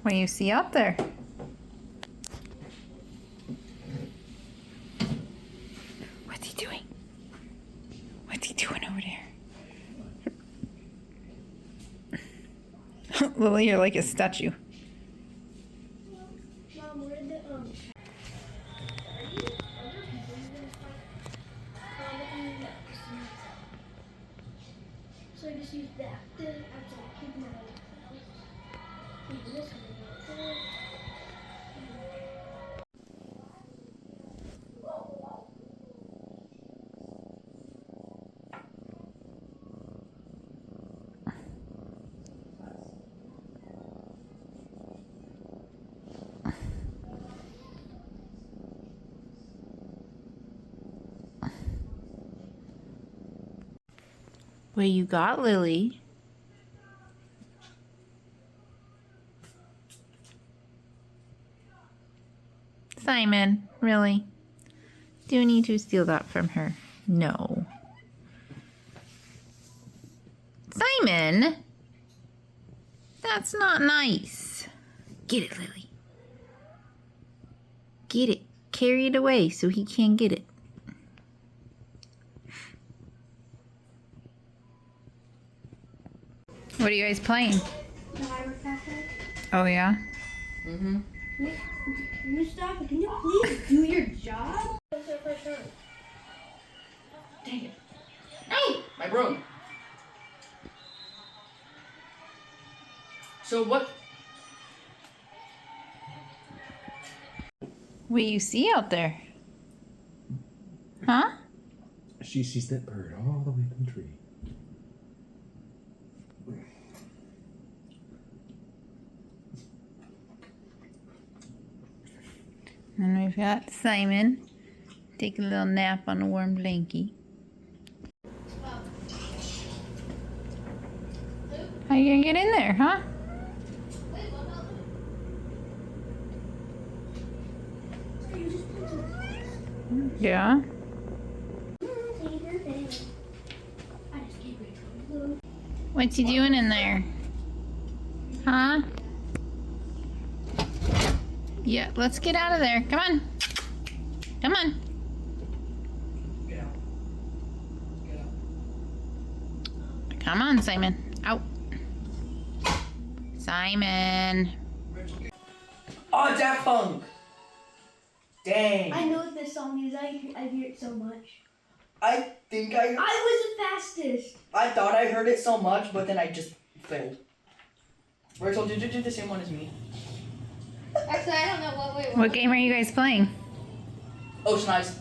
What do you see out there? What's he doing? What's he doing over there? Lily, you're like a statue. Mom, where did the so I just use that. Then I'm keeping it on. Keeping this one. What you got, Lily? Simon, really? Do you need to steal that from her? No. Simon! That's not nice. Get it, Lily. Get it. Carry it away so he can't get it. What are you guys playing? Oh, yeah? Mm-hmm. Mustafa, can you please do your job? Dang it. My broom. So what? What do you see out there? Huh? She sees that bird all the way up in the tree. And we've got Simon taking a little nap on a warm blankie. How you gonna get in there, huh? Yeah. What's he doing in there? Huh? Yeah, let's get out of there. Come on. Come on. Get out. Get out. Come on, Simon. Out. Simon. Oh, Daft Punk! Dang. I know what this song is. I hear it so much. I think I was the fastest. I thought I heard it so much, but then I just failed. Rachel, did you do the same one as me? Actually, I don't know what way. What game are you guys playing? Ocean Eyes.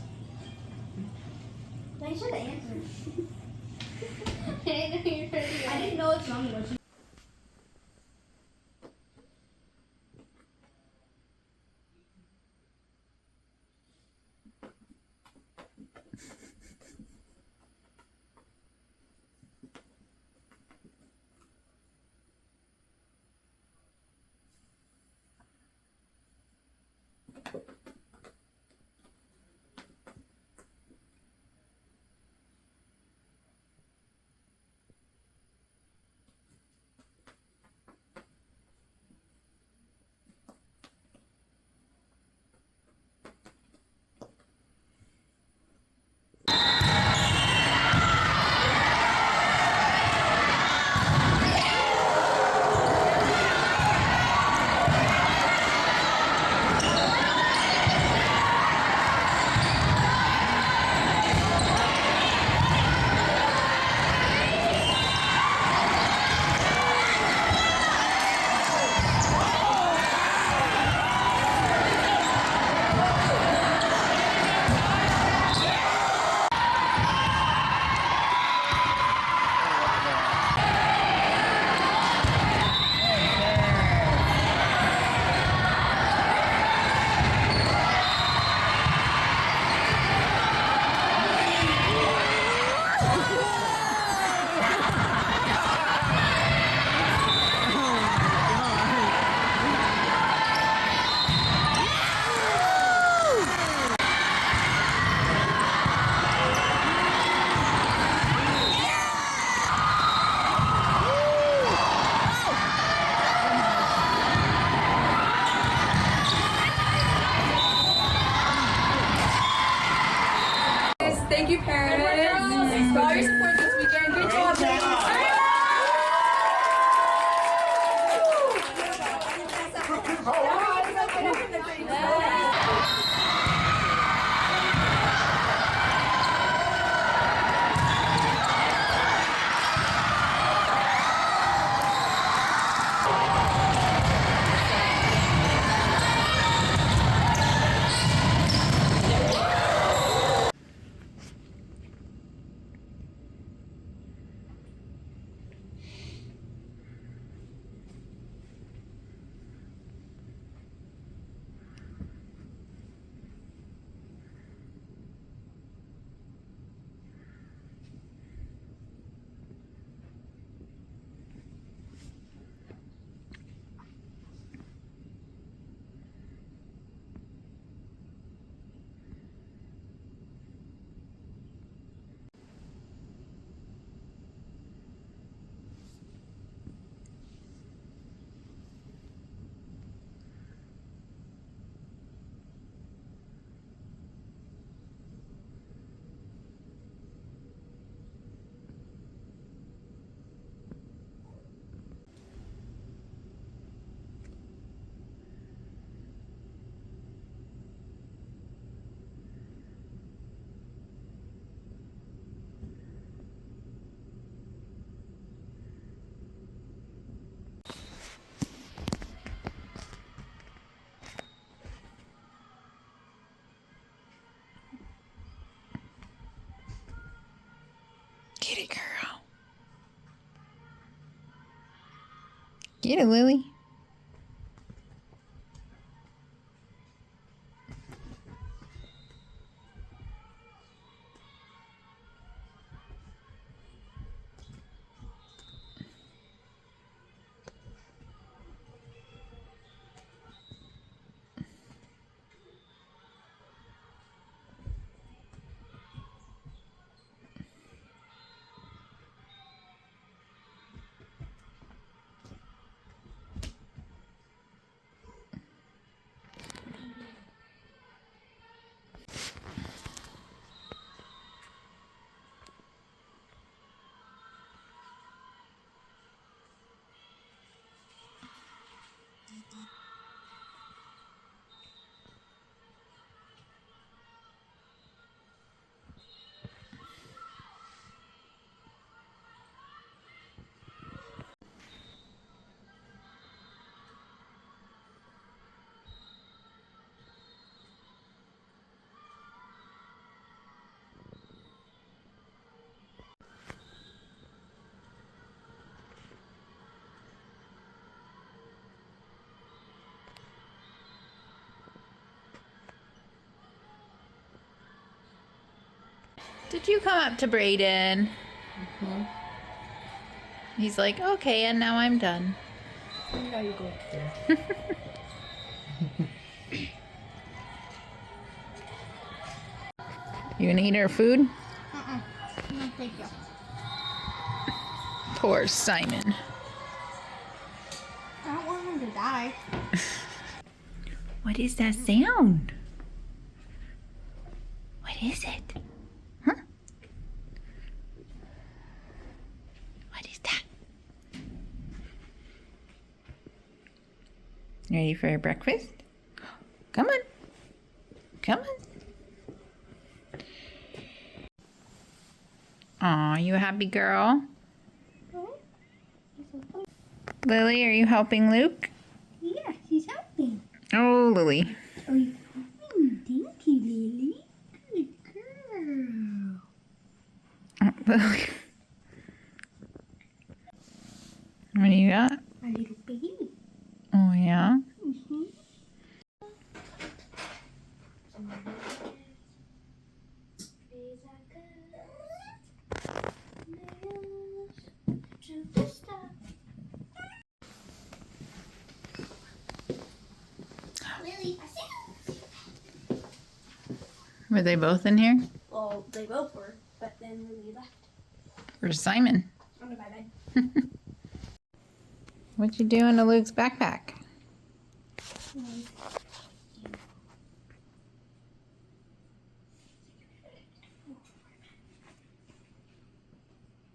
I should have answered. I didn't know it's on the Thank you, parents, for all your support this weekend. Good job, ladies. Get it, girl. Get it, Lily. Did you come up to Brayden? He's like, okay, and now I'm done. Now you go. You gonna eat her food? No, thank you. Poor Simon. I don't want him to die. What is that sound? What is it? Huh? What is that? Ready for your breakfast? Come on. Come on. Aw, you a happy girl? Lily, are you helping Luke? Yeah, he's helping. Oh, Lily. Oh, you're helping. Thank you, Lily. Good girl. Oh, Lily. What do you got? A little baby. Oh, yeah? Mm-hmm. Lily, Were they both in here? well, they both were, but then Lily left. Where's Simon? Under my bed. What you doing to Luke's backpack?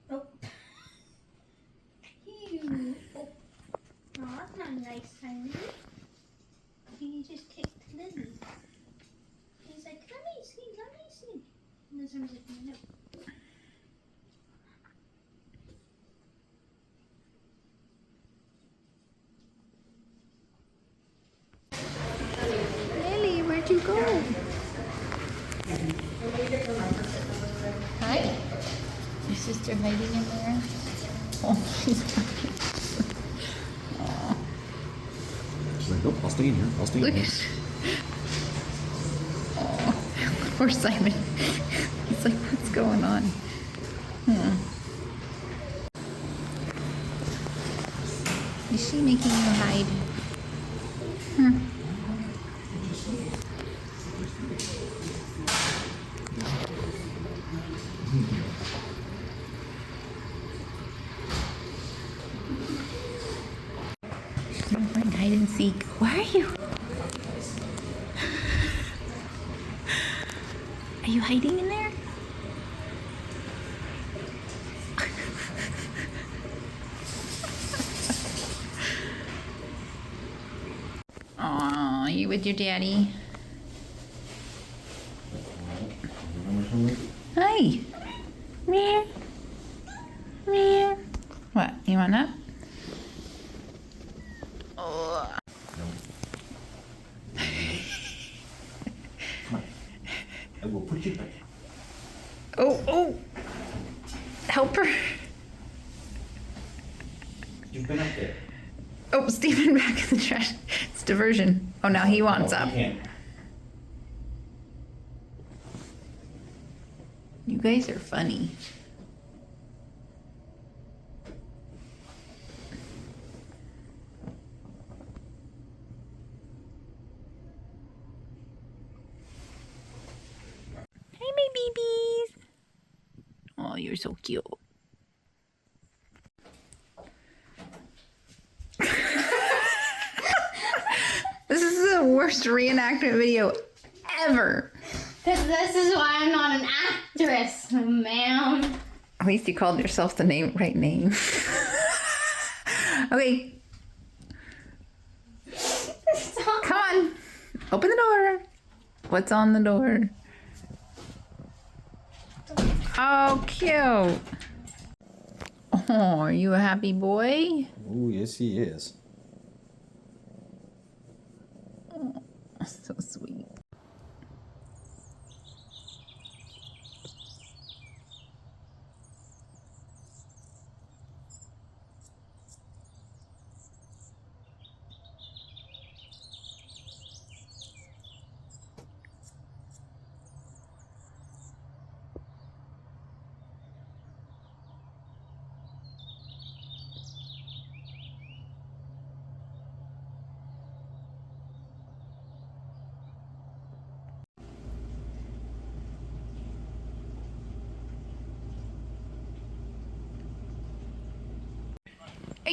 Oh. Ew. Oh, that's not nice, Simon. He just kicked Lily. He's like, let me see, let me see. And then Simon's like, no. Lily, where'd you go? Hi. Your sister hiding in there? Oh, she's hiding. Aw. She's like, nope, I'll stay in here. I'll stay in Look here. at Oh, poor Simon. He's like, what's going on? Is she making you hide? She's not playing hide and seek. Where are you? Are you hiding in there? Aw, you with your daddy? Hi. Meow. Meow. What? You want up? Oh. Come on. I will put you back. Oh. Help her. You've been up there. Oh, Stephen back in the trash. It's diversion. Oh, now he wants No, up. you can't. You guys are funny. Hi, my babies. Oh, you're so cute. This is the worst reenactment video ever. Because this is why I'm not an actress, ma'am. At least you called yourself the right name. Okay, come on. Open the door. What's on the door? Oh, cute. Oh, are you a happy boy? Oh, yes, he is. Oh, so sweet.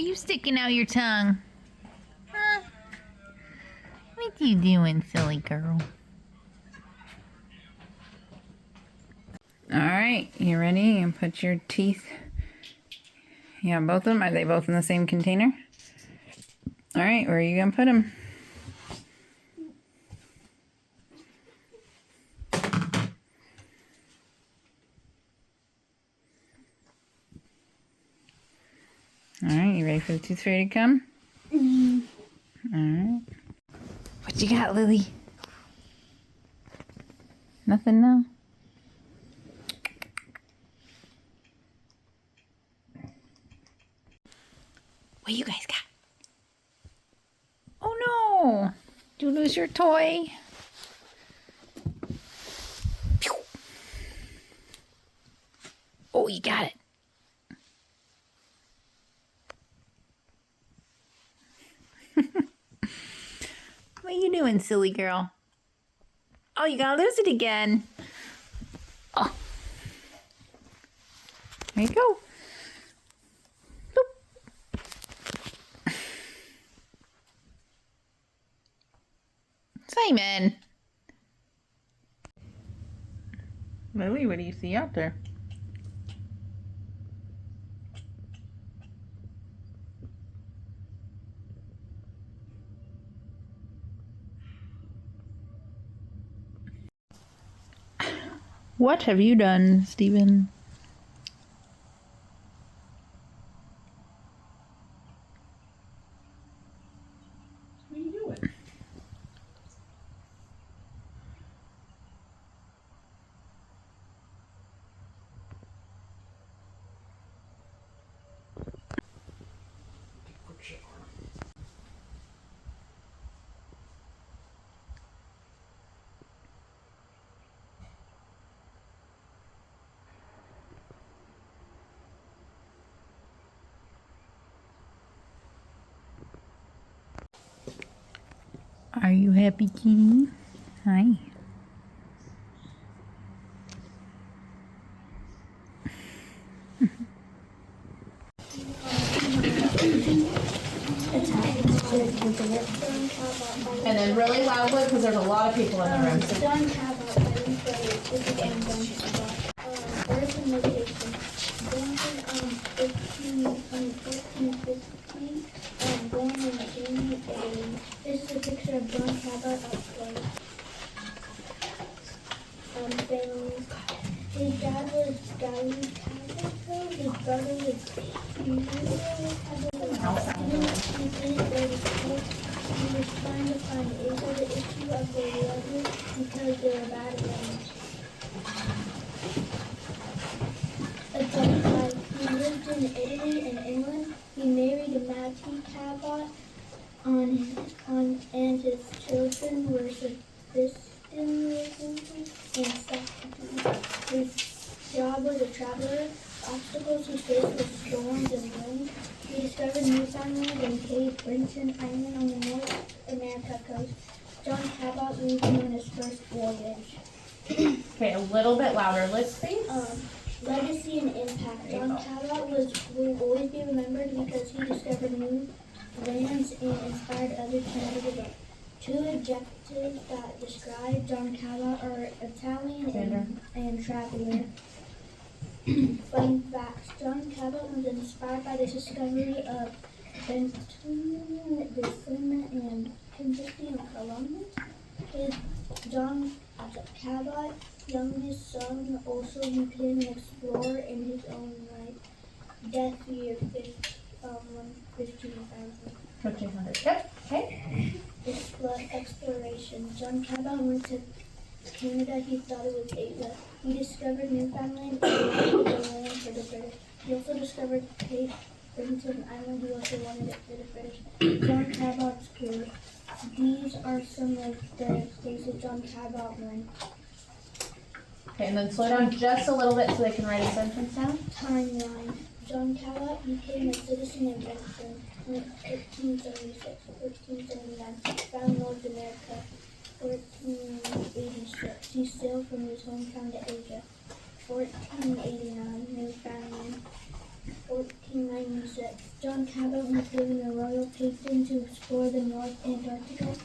you sticking out your tongue? Huh? What you doing, silly girl? Alright, you ready? You put your teeth. Yeah, both of them. Are they both in the same container? Alright, where are you gonna put them? Alright, you ready for the tooth fairy to come? Alright. What you got, Lily? Nothing now? What you guys got? Oh no! Did you lose your toy? Pew. Oh, you got it. What you doing, silly girl? Oh, you gotta lose it again. Oh. There you go. Boop. Simon. Lily, what do you see out there? What have you done, Stephen? What are you doing? Quick shower. Are you happy, Kitty? Hi. And then really loudly because there's a lot of people in the room. John Cabot, this is John Cabot. Birth and location. Born in 1450, born in June, Italy. This is a picture of John Cabot up close. Family. His dad was Gary Cabot. His brother was He was trying to find Asa the issue of their letters because they were bad ones. He lived in Italy and England. He married Mattie Cabot and his children were Sebastian and Saki. His job was a traveler. Obstacles he faced were storms and wind. He discovered Newfoundland and Cape Breton Island on the North America coast. John Cabot moved him on his first voyage. Okay, a little bit louder. Let's see. Legacy and impact. John Cabot will always be remembered because he discovered new lands and inspired others to never give up. Two adjectives that describe John Cabot are Italian and traveler. Fun facts. John Cabot was inspired by the discovery of Benton, Brisbane, and Kentucky and Columbus. John Cabot, youngest son, also became an explorer in his own right. Death year 15,000. Yep. Okay. Exploration. John Cabot went to Canada. He thought it was Asia. He discovered Newfoundland and wanted the land for the British. He also discovered Cape Breton Island. He also wanted it for the British. John Cabot's tour. These are some of the places John Cabot went. Okay, and then slow down just a little bit so they can write a sentence down. Timeline. John Cabot became a citizen in Benton in 1476, 1479, found North America, 1486. He sailed from his hometown to Asia, 1489, Newfoundland, 1496. John Cabot was given a royal patent to explore the North Antarctica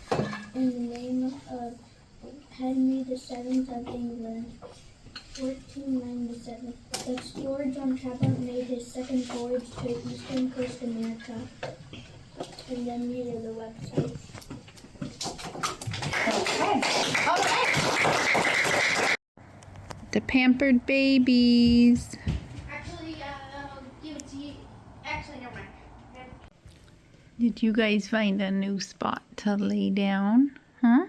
in the name of Henry VII of England. 1497. The explorer John Cabot made his second voyage to eastern coast America. And then these are the websites. The pampered babies. Actually, I'll give it to you. Actually, never mind. Did you guys find a new spot to lay down? Huh?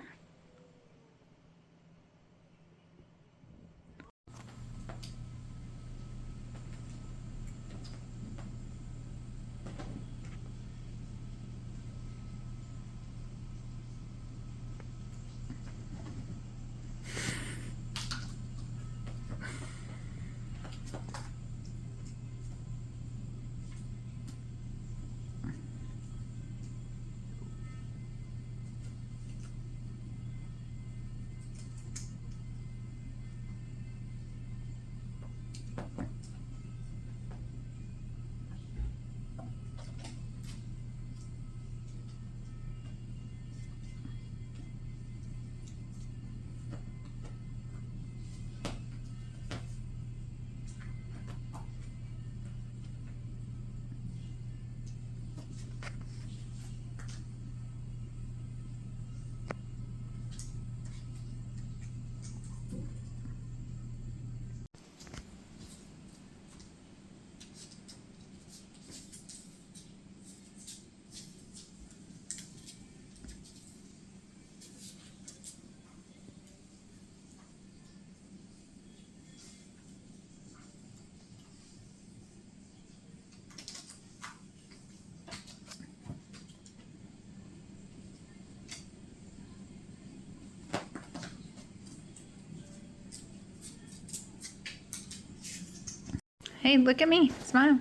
Hey, look at me. Smile.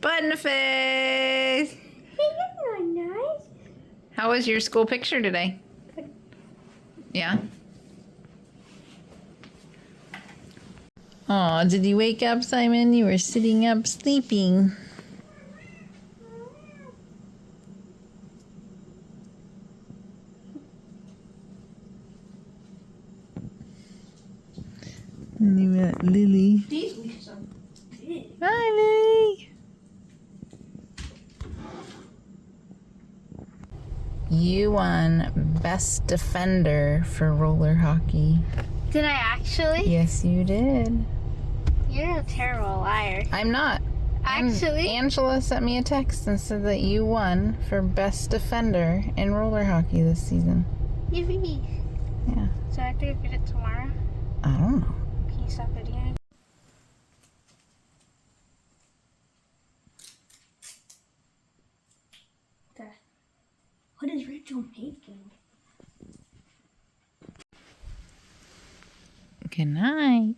Button face. That's not nice. How was your school picture today? Yeah. Oh, did you wake up, Simon? You were sitting up sleeping. And you got Lily. These were so big. Hi, Lily. You won Best Defender for roller hockey. Did I actually? Yes, you did. You're a terrible liar. I'm not. Actually? Angela sent me a text and said that you won for Best Defender in roller hockey this season. Yippee. Yeah. So I have to go get it tomorrow? I don't know. Can you stop videoing? What is Rachel making? Good night.